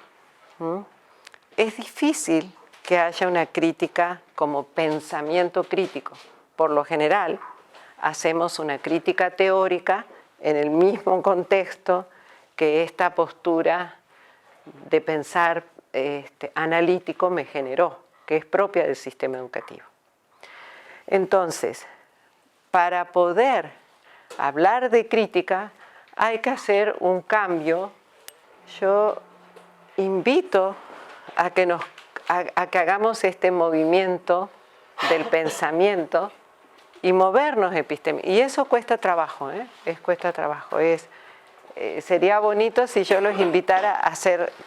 es difícil que haya una crítica como pensamiento crítico. Por lo general, hacemos una crítica teórica en el mismo contexto que esta postura de pensar analítico me generó, que es propia del sistema educativo. Entonces, para poder hablar de crítica hay que hacer un cambio. Yo invito a que hagamos este movimiento del pensamiento y movernos epistémicamente. Y eso cuesta trabajo, cuesta trabajo. Sería bonito si yo los invitara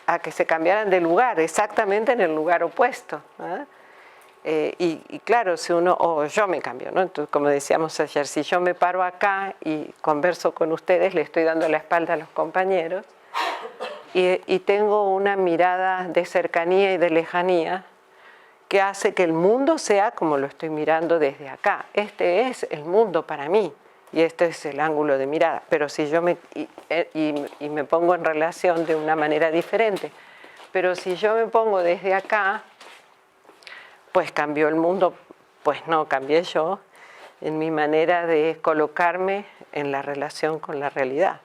a que se cambiaran de lugar, exactamente en el lugar opuesto. Y claro, si uno, o yo me cambio, ¿no? Entonces, como decíamos ayer, si yo me paro acá y converso con ustedes, le estoy dando la espalda a los compañeros y tengo una mirada de cercanía y de lejanía que hace que el mundo sea como lo estoy mirando desde acá. Este es el mundo para mí y este es el ángulo de mirada. Pero si yo me pongo en relación de una manera diferente, pero si yo me pongo desde acá, pues cambió el mundo, pues no, cambié yo en mi manera de colocarme en la relación con la realidad.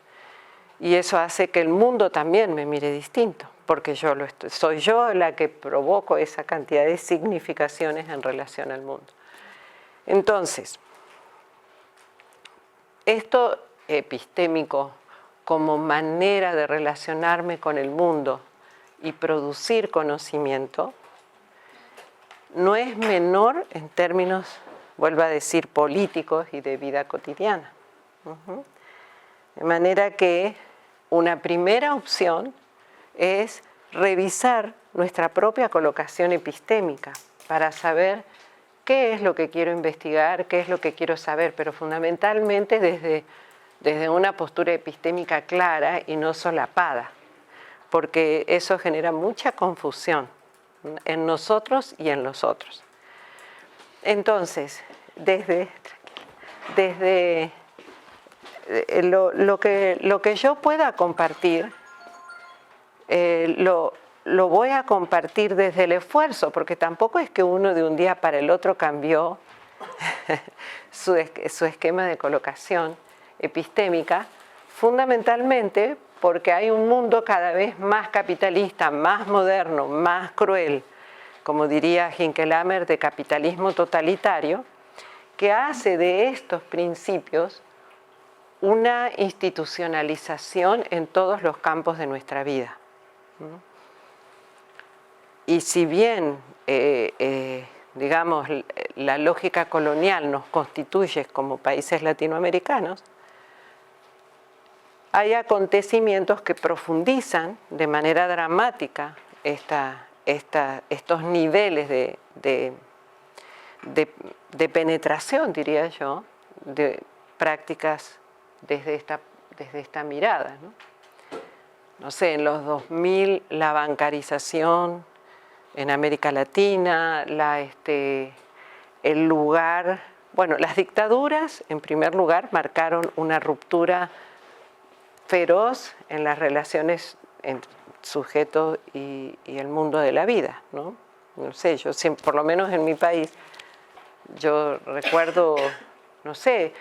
Y eso hace que el mundo también me mire distinto, porque soy yo la que provoco esa cantidad de significaciones en relación al mundo. Entonces, esto epistémico como manera de relacionarme con el mundo y producir conocimiento, no es menor en términos, vuelvo a decir, políticos y de vida cotidiana. De manera que una primera opción es revisar nuestra propia colocación epistémica para saber qué es lo que quiero investigar, qué es lo que quiero saber, pero fundamentalmente desde una postura epistémica clara y no solapada, porque eso genera mucha confusión en nosotros y en los otros. Entonces, desde lo que yo pueda compartir, lo voy a compartir desde el esfuerzo, porque tampoco es que uno de un día para el otro cambió su esquema de colocación epistémica, fundamentalmente porque hay un mundo cada vez más capitalista, más moderno, más cruel, como diría Hinckelhammer, de capitalismo totalitario, que hace de estos principios una institucionalización en todos los campos de nuestra vida. Y si bien, digamos, la lógica colonial nos constituye como países latinoamericanos, hay acontecimientos que profundizan de manera dramática estos niveles de penetración, diría yo, de prácticas desde esta mirada, ¿no? No sé, en los 2000 la bancarización en América Latina, el lugar, bueno, las dictaduras en primer lugar marcaron una ruptura feroz en las relaciones entre sujeto y el mundo de la vida, ¿no? No sé, yo siempre, por lo menos en mi país, yo recuerdo, no sé,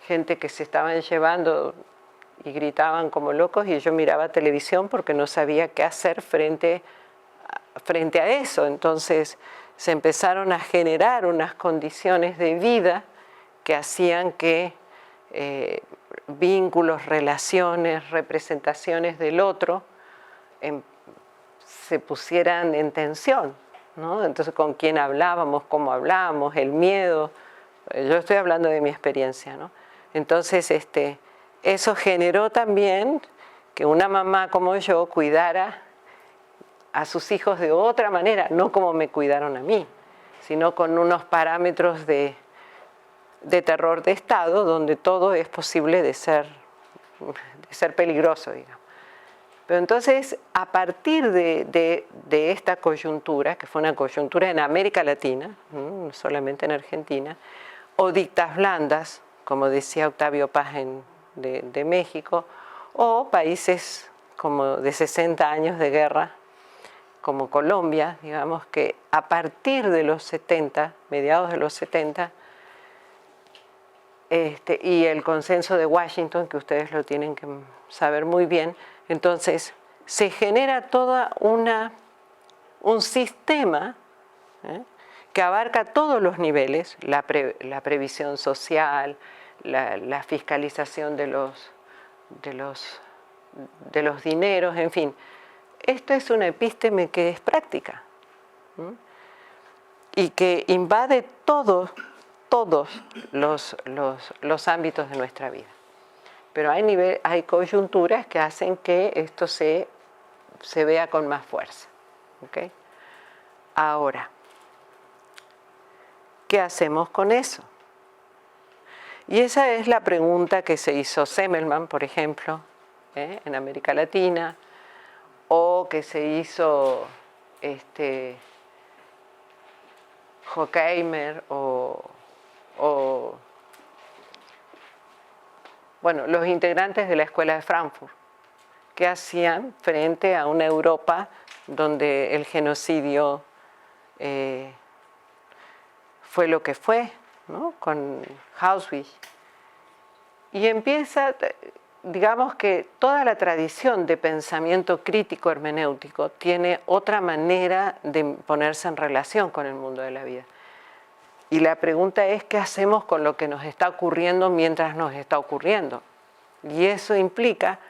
gente que se estaban llevando y gritaban como locos y yo miraba televisión porque no sabía qué hacer frente a eso. Entonces se empezaron a generar unas condiciones de vida que hacían que vínculos, relaciones, representaciones del otro se pusieran en tensión, ¿no? Entonces, con quién hablábamos, cómo hablábamos, el miedo. Yo estoy hablando de mi experiencia, ¿no? Entonces, eso generó también que una mamá como yo cuidara a sus hijos de otra manera, no como me cuidaron a mí, sino con unos parámetros de terror de Estado, donde todo es posible de ser peligroso, digamos. Pero entonces, a partir de esta coyuntura, que fue una coyuntura en América Latina, no solamente en Argentina, o dictas blandas, como decía Octavio Paz de México, o países como de 60 años de guerra, como Colombia, digamos que a partir de los 70, mediados de los 70, y el consenso de Washington, que ustedes lo tienen que saber muy bien, entonces se genera toda un sistema que abarca todos los niveles, la previsión social, la fiscalización de los dineros, en fin. Esto es una epísteme que es práctica y que invade todos los ámbitos de nuestra vida. Pero hay coyunturas que hacen que esto se vea con más fuerza. ¿Okay? Ahora, ¿qué hacemos con eso? Y esa es la pregunta que se hizo Semmelman, por ejemplo, en América Latina, o que se hizo Horkheimer o bueno, los integrantes de la Escuela de Frankfurt, que hacían frente a una Europa donde el genocidio fue lo que fue, ¿no? Con Auschwitz. Y empieza, digamos que toda la tradición de pensamiento crítico hermenéutico tiene otra manera de ponerse en relación con el mundo de la vida. Y la pregunta es, ¿qué hacemos con lo que nos está ocurriendo mientras nos está ocurriendo? Y eso implica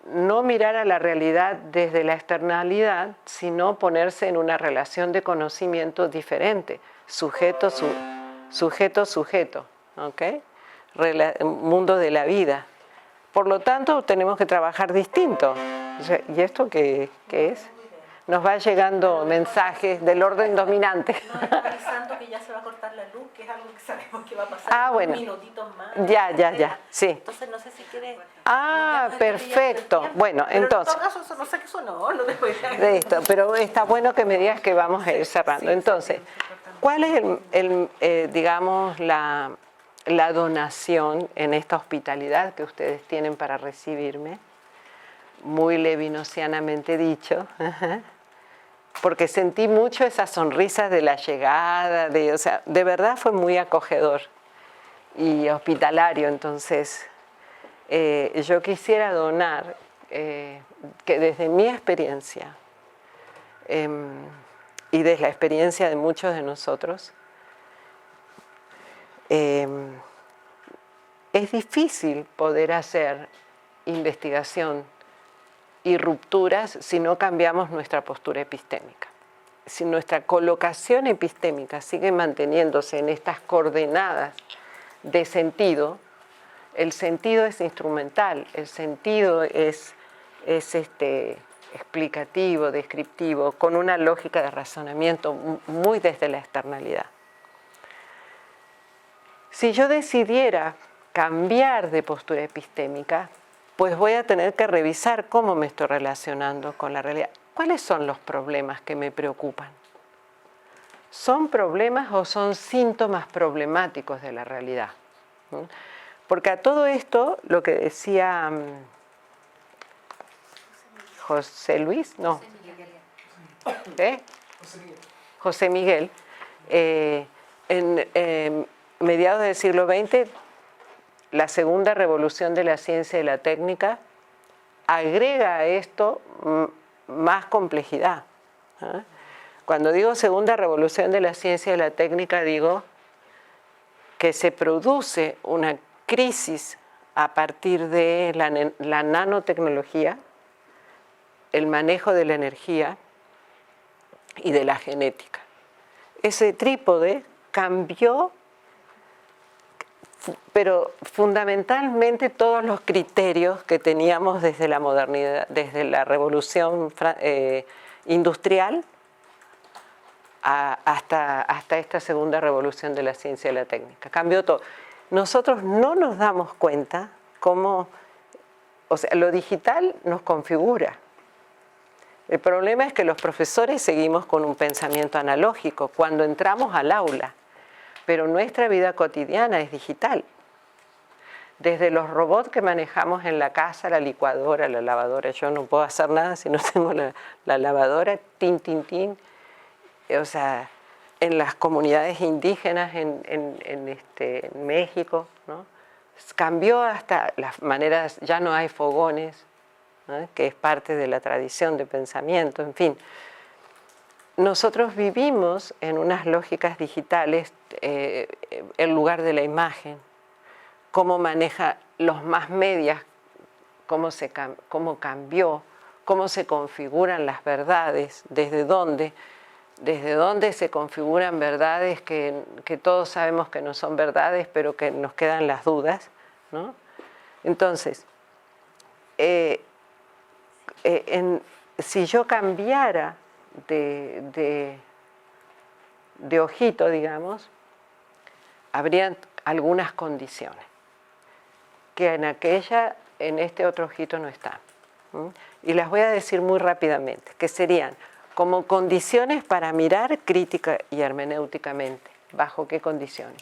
no mirar a la realidad desde la externalidad, sino ponerse en una relación de conocimiento diferente, sujeto, ¿ok? Mundo de la vida. Por lo tanto, tenemos que trabajar distinto. O sea, ¿y esto qué es? Nos va llegando mensajes del orden dominante. No, está avisando que ya se va a cortar la luz, que es algo que sabemos que va a pasar bueno. unos minutitos más. Ya, sí. Entonces no sé si quieres... Perfecto. Bueno, pero entonces... en todo caso, no sé qué sonó, lo dejo ya. Listo, pero está bueno que me digas que vamos a ir cerrando. Entonces, ¿cuál es digamos, la donación en esta hospitalidad que ustedes tienen para recibirme? Muy levinosianamente dicho. Porque sentí mucho esas sonrisas de la llegada, o sea, de verdad fue muy acogedor y hospitalario. Entonces, yo quisiera donar que desde mi experiencia y desde la experiencia de muchos de nosotros, es difícil poder hacer investigación y rupturas si no cambiamos nuestra postura epistémica. Si nuestra colocación epistémica sigue manteniéndose en estas coordenadas de sentido, el sentido es instrumental, el sentido es explicativo, descriptivo, con una lógica de razonamiento muy desde la externalidad. Si yo decidiera cambiar de postura epistémica, pues voy a tener que revisar cómo me estoy relacionando con la realidad. ¿Cuáles son los problemas que me preocupan? ¿Son problemas o son síntomas problemáticos de la realidad? Porque a todo esto, lo que decía José Luis, no, José Miguel, en mediados del siglo XX, la segunda revolución de la ciencia y la técnica agrega a esto más complejidad. Cuando digo segunda revolución de la ciencia y la técnica, digo que se produce una crisis a partir de la nanotecnología, el manejo de la energía y de la genética. Ese trípode cambió, pero fundamentalmente todos los criterios que teníamos desde la modernidad, desde la revolución industrial hasta esta segunda revolución de la ciencia y la técnica. Cambió todo. Nosotros no nos damos cuenta cómo, o sea, lo digital nos configura. El problema es que los profesores seguimos con un pensamiento analógico cuando entramos al aula, pero nuestra vida cotidiana es digital. Desde los robots que manejamos en la casa, la licuadora, la lavadora, yo no puedo hacer nada si no tengo la lavadora, tin, tin, tin. O sea, en las comunidades indígenas en México, ¿no? Cambió hasta las maneras, ya no hay fogones, ¿no? Que es parte de la tradición de pensamiento, en fin. Nosotros vivimos en unas lógicas digitales, el lugar de la imagen, cómo maneja los más medias, cómo cambió, cómo se configuran las verdades, desde dónde se configuran verdades que todos sabemos que no son verdades, pero que nos quedan las dudas, ¿no? Entonces, si yo cambiara de ojito, digamos, habrían algunas condiciones que en este otro ojito no están. Y las voy a decir muy rápidamente, que serían como condiciones para mirar crítica y hermenéuticamente. ¿Bajo qué condiciones?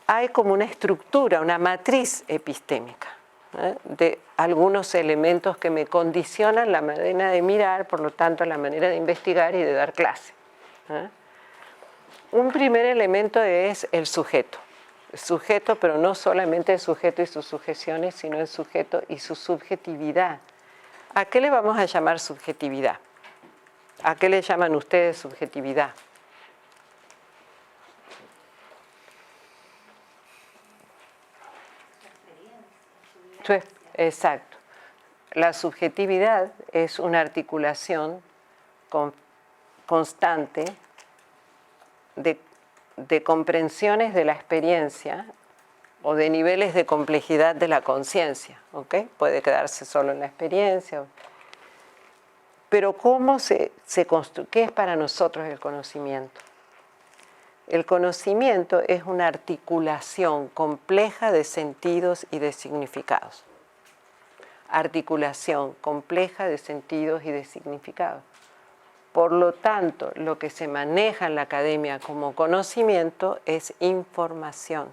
Hay como una estructura, una matriz epistémica, de algunos elementos que me condicionan la manera de mirar, por lo tanto la manera de investigar y de dar clase. Un primer elemento es el sujeto. El sujeto, pero no solamente el sujeto y sus sujeciones, sino el sujeto y su subjetividad. ¿A qué le vamos a llamar subjetividad? ¿A qué le llaman ustedes subjetividad? Exacto. La subjetividad es una articulación constante de comprensiones de la experiencia o de niveles de complejidad de la conciencia, ¿ok? Puede quedarse solo en la experiencia. Pero ¿cómo se construye? ¿Qué es para nosotros el conocimiento? El conocimiento es una articulación compleja de sentidos y de significados. Articulación compleja de sentidos y de significados. Por lo tanto, lo que se maneja en la academia como conocimiento es información,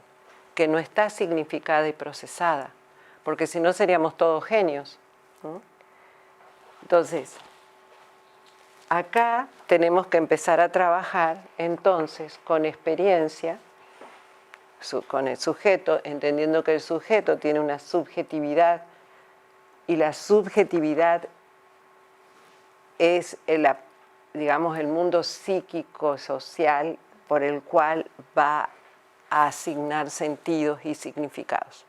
que no está significada y procesada, porque si no seríamos todos genios, ¿no? Entonces, acá tenemos que empezar a trabajar entonces con experiencia, con el sujeto, entendiendo que el sujeto tiene una subjetividad y la subjetividad es digamos, el mundo psíquico, social, por el cual va a asignar sentidos y significados.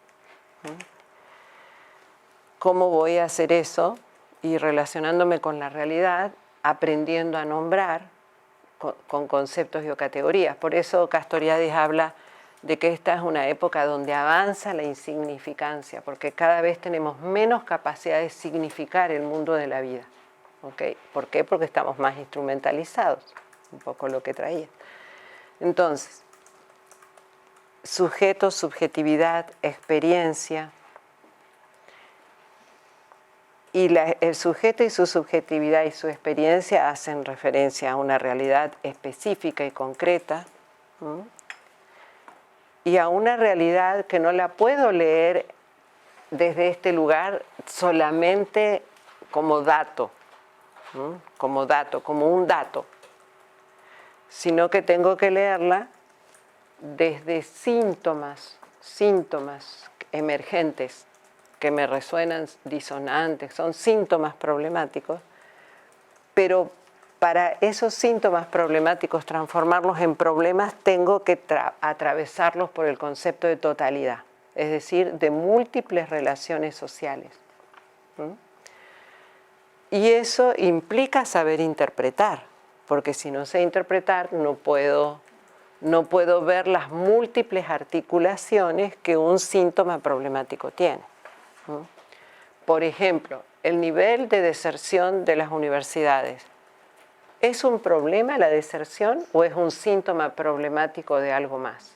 ¿Cómo voy a hacer eso? Y relacionándome con la realidad, aprendiendo a nombrar con conceptos y o categorías. Por eso Castoriadis habla de que esta es una época donde avanza la insignificancia, porque cada vez tenemos menos capacidad de significar el mundo de la vida. ¿Okay? ¿Por qué? Porque estamos más instrumentalizados, un poco lo que traía. Entonces, sujeto, subjetividad, experiencia, y el sujeto y su subjetividad y su experiencia hacen referencia a una realidad específica y concreta, y a una realidad que no la puedo leer desde este lugar solamente como dato, como un dato, sino que tengo que leerla desde síntomas emergentes que me resuenan disonantes, son síntomas problemáticos, pero para esos síntomas problemáticos transformarlos en problemas, tengo que atravesarlos por el concepto de totalidad, es decir, de múltiples relaciones sociales. Y eso implica saber interpretar, porque si no sé interpretar no puedo ver las múltiples articulaciones que un síntoma problemático tiene. Por ejemplo, el nivel de deserción de las universidades. ¿Es un problema la deserción o es un síntoma problemático de algo más?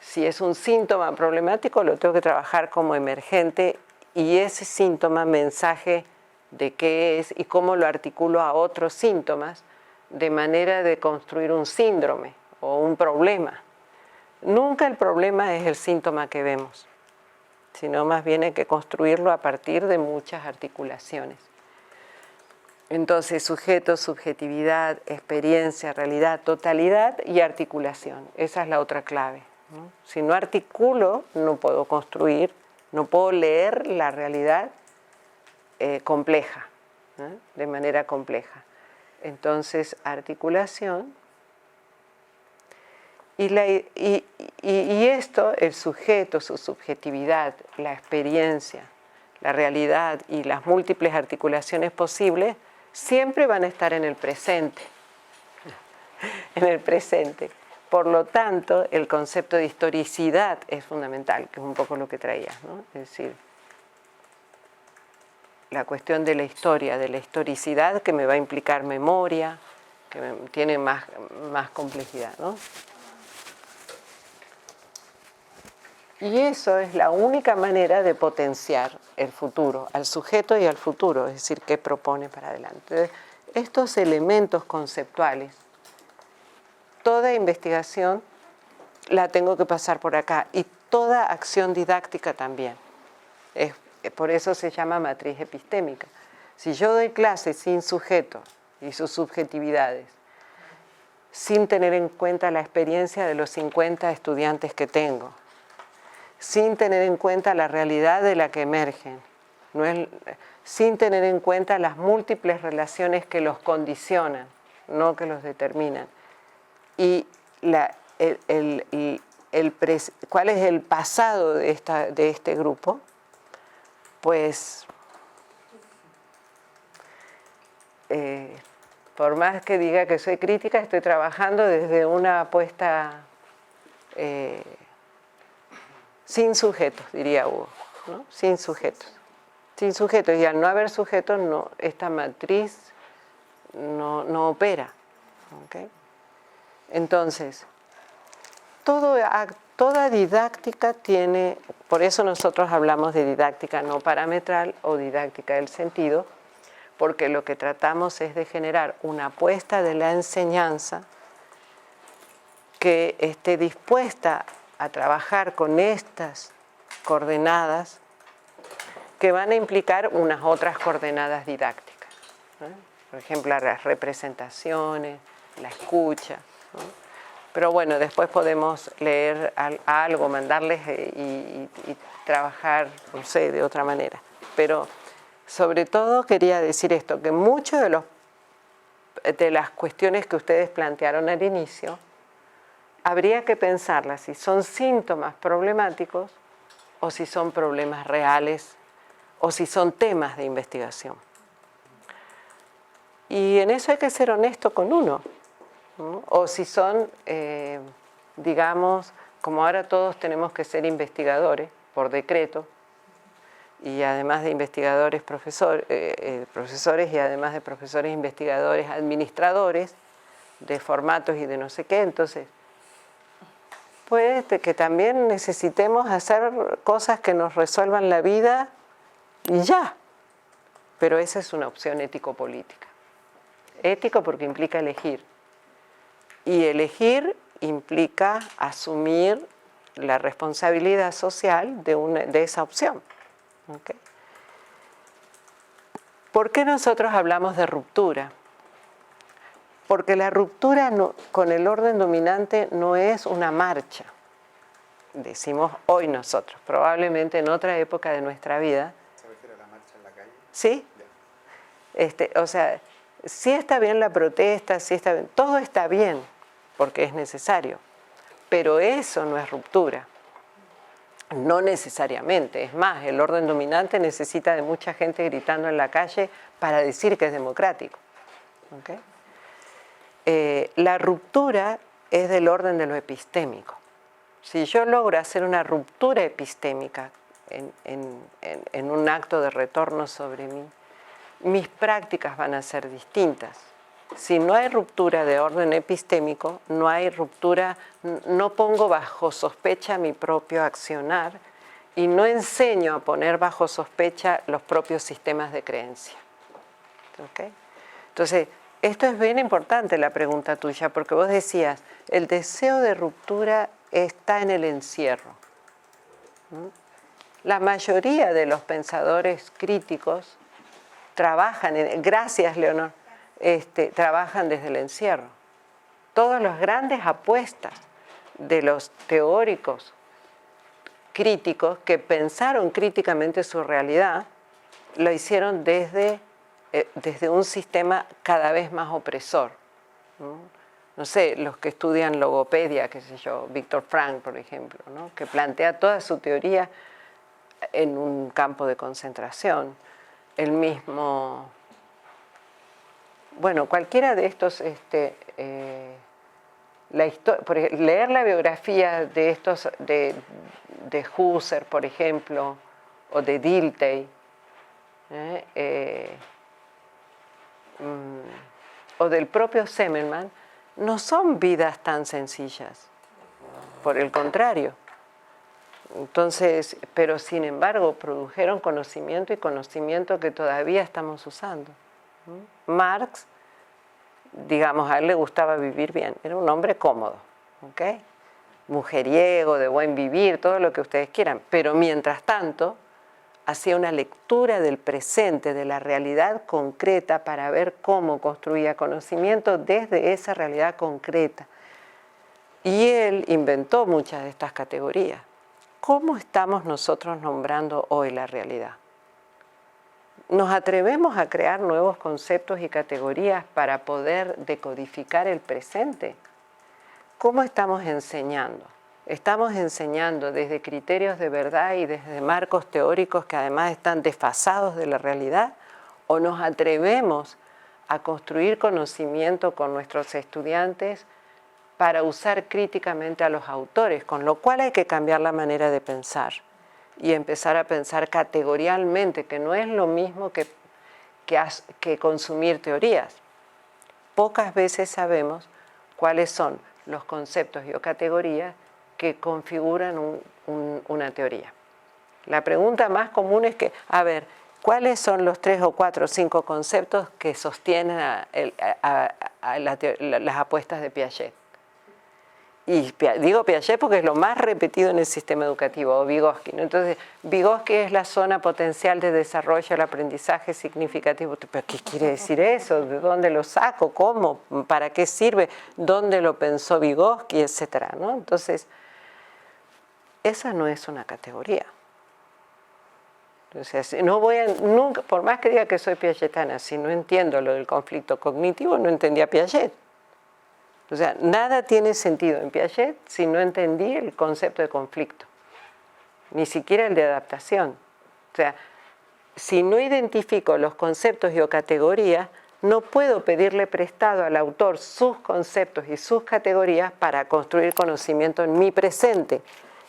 Si es un síntoma problemático, lo tengo que trabajar como emergente y ese síntoma, mensaje de qué es y cómo lo articulo a otros síntomas, de manera de construir un síndrome o un problema. Nunca el problema es el síntoma que vemos, sino más bien hay que construirlo a partir de muchas articulaciones. Entonces, sujeto, subjetividad, experiencia, realidad, totalidad y articulación. Esa es la otra clave, ¿no? Si no articulo, no puedo construir, no puedo leer la realidad compleja, ¿no? De manera compleja. Entonces, articulación. Y esto, el sujeto, su subjetividad, la experiencia, la realidad y las múltiples articulaciones posibles, siempre van a estar en el presente. En el presente. Por lo tanto, el concepto de historicidad es fundamental, que es un poco lo que traías, ¿no? Es decir, la cuestión de la historicidad que me va a implicar memoria, que tiene más complejidad, ¿no? Y eso es la única manera de potenciar el futuro, al sujeto y al futuro, es decir, qué propone para adelante. Entonces, estos elementos conceptuales, toda investigación la tengo que pasar por acá y toda acción didáctica también. Por eso se llama matriz epistémica. Si yo doy clases sin sujeto y sus subjetividades, sin tener en cuenta la experiencia de los 50 estudiantes que tengo, sin tener en cuenta la realidad de la que emergen, sin tener en cuenta las múltiples relaciones que los condicionan, no que los determinan. Y ¿cuál es el pasado de este grupo? Pues, por más que diga que soy crítica, estoy trabajando desde una apuesta sin sujetos, diría Hugo, ¿no? Sin sujetos. Sin sujetos, y al no haber sujetos, esta matriz no opera. ¿Okay? Entonces, toda didáctica tiene, por eso nosotros hablamos de didáctica no parametral o didáctica del sentido, porque lo que tratamos es de generar una apuesta de la enseñanza que esté dispuesta a trabajar con estas coordenadas que van a implicar unas otras coordenadas didácticas, ¿no? Por ejemplo, las representaciones, la escucha, ¿no? Pero bueno, después podemos leer algo, mandarles y trabajar, no sé, de otra manera. Pero sobre todo quería decir esto, que muchas de las cuestiones que ustedes plantearon al inicio, habría que pensarlas si son síntomas problemáticos o si son problemas reales o si son temas de investigación. Y en eso hay que ser honesto con uno, ¿no? O si son, digamos, como ahora todos tenemos que ser investigadores por decreto, y además de investigadores profesores y además de profesores investigadores administradores de formatos y de no sé qué, entonces puede que también necesitemos hacer cosas que nos resuelvan la vida y ya, pero esa es una opción ético-política. Ético porque implica elegir, y elegir implica asumir la responsabilidad social de esa opción. ¿Okay? ¿Por qué nosotros hablamos de ruptura? Porque la ruptura con el orden dominante no es una marcha, decimos hoy nosotros, probablemente en otra época de nuestra vida. ¿Se refiere a la marcha en la calle? ¿Sí? O sea, sí está bien la protesta, sí está bien, todo está bien, porque es necesario, pero eso no es ruptura. No necesariamente, es más, el orden dominante necesita de mucha gente gritando en la calle para decir que es democrático. ¿Okay? La ruptura es del orden de lo epistémico. Si yo logro hacer una ruptura epistémica en un acto de retorno sobre mí, mis prácticas van a ser distintas. Si no hay ruptura de orden epistémico, no hay ruptura, no pongo bajo sospecha mi propio accionar y no enseño a poner bajo sospecha los propios sistemas de creencia. ¿Okay? Entonces, esto es bien importante la pregunta tuya, porque vos decías, el deseo de ruptura está en el encierro. La mayoría de los pensadores críticos trabajan, gracias Leonor, trabajan desde el encierro. Todas las grandes apuestas de los teóricos críticos que pensaron críticamente su realidad, lo hicieron desde un sistema cada vez más opresor. No sé, los que estudian logopedia, qué sé yo, Víctor Frank, por ejemplo, ¿no? Que plantea toda su teoría en un campo de concentración. El mismo, bueno, cualquiera de estos, por ejemplo, leer la biografía de estos, de Husserl, por ejemplo, o de Dilthey, o del propio Semmelmann, no son vidas tan sencillas, por el contrario. Entonces, pero sin embargo produjeron conocimiento y conocimiento que todavía estamos usando. Marx, digamos, a él le gustaba vivir bien, era un hombre cómodo, ¿okay? Mujeriego, de buen vivir, todo lo que ustedes quieran, pero mientras tanto hacía una lectura del presente, de la realidad concreta para ver cómo construía conocimiento desde esa realidad concreta. Y él inventó muchas de estas categorías. ¿Cómo estamos nosotros nombrando hoy la realidad? ¿Nos atrevemos a crear nuevos conceptos y categorías para poder decodificar el presente? ¿Cómo estamos enseñando? ¿Estamos enseñando desde criterios de verdad y desde marcos teóricos que además están desfasados de la realidad? ¿O nos atrevemos a construir conocimiento con nuestros estudiantes para usar críticamente a los autores? Con lo cual hay que cambiar la manera de pensar y empezar a pensar categorialmente, que no es lo mismo que consumir teorías. Pocas veces sabemos cuáles son los conceptos y o categorías que configuran una teoría. La pregunta más común es que, a ver, ¿cuáles son los 3 o 4 o 5 conceptos que sostienen las apuestas de Piaget? Y digo Piaget porque es lo más repetido en el sistema educativo, o Vygotsky, ¿no? Entonces, Vygotsky es la zona potencial de desarrollo del aprendizaje significativo. ¿Pero qué quiere decir eso? ¿De dónde lo saco? ¿Cómo? ¿Para qué sirve? ¿Dónde lo pensó Vygotsky? Etcétera, ¿no? Entonces, esa no es una categoría. Entonces, no voy a, nunca, por más que diga que soy piagetana, si no entiendo lo del conflicto cognitivo, no entendía Piaget. O sea, nada tiene sentido en Piaget si no entendí el concepto de conflicto, ni siquiera el de adaptación. O sea, si no identifico los conceptos y o categorías, no puedo pedirle prestado al autor sus conceptos y sus categorías para construir conocimiento en mi presente,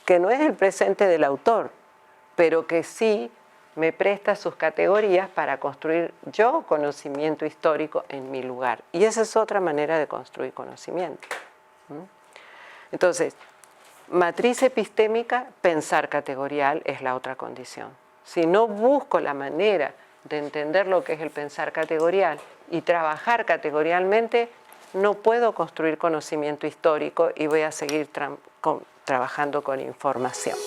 que no es el presente del autor, pero que sí me presta sus categorías para construir yo conocimiento histórico en mi lugar. Y esa es otra manera de construir conocimiento. Entonces, matriz epistémica, pensar categorial es la otra condición. Si no busco la manera de entender lo que es el pensar categorial y trabajar categorialmente, no puedo construir conocimiento histórico y voy a seguir trabajando con información.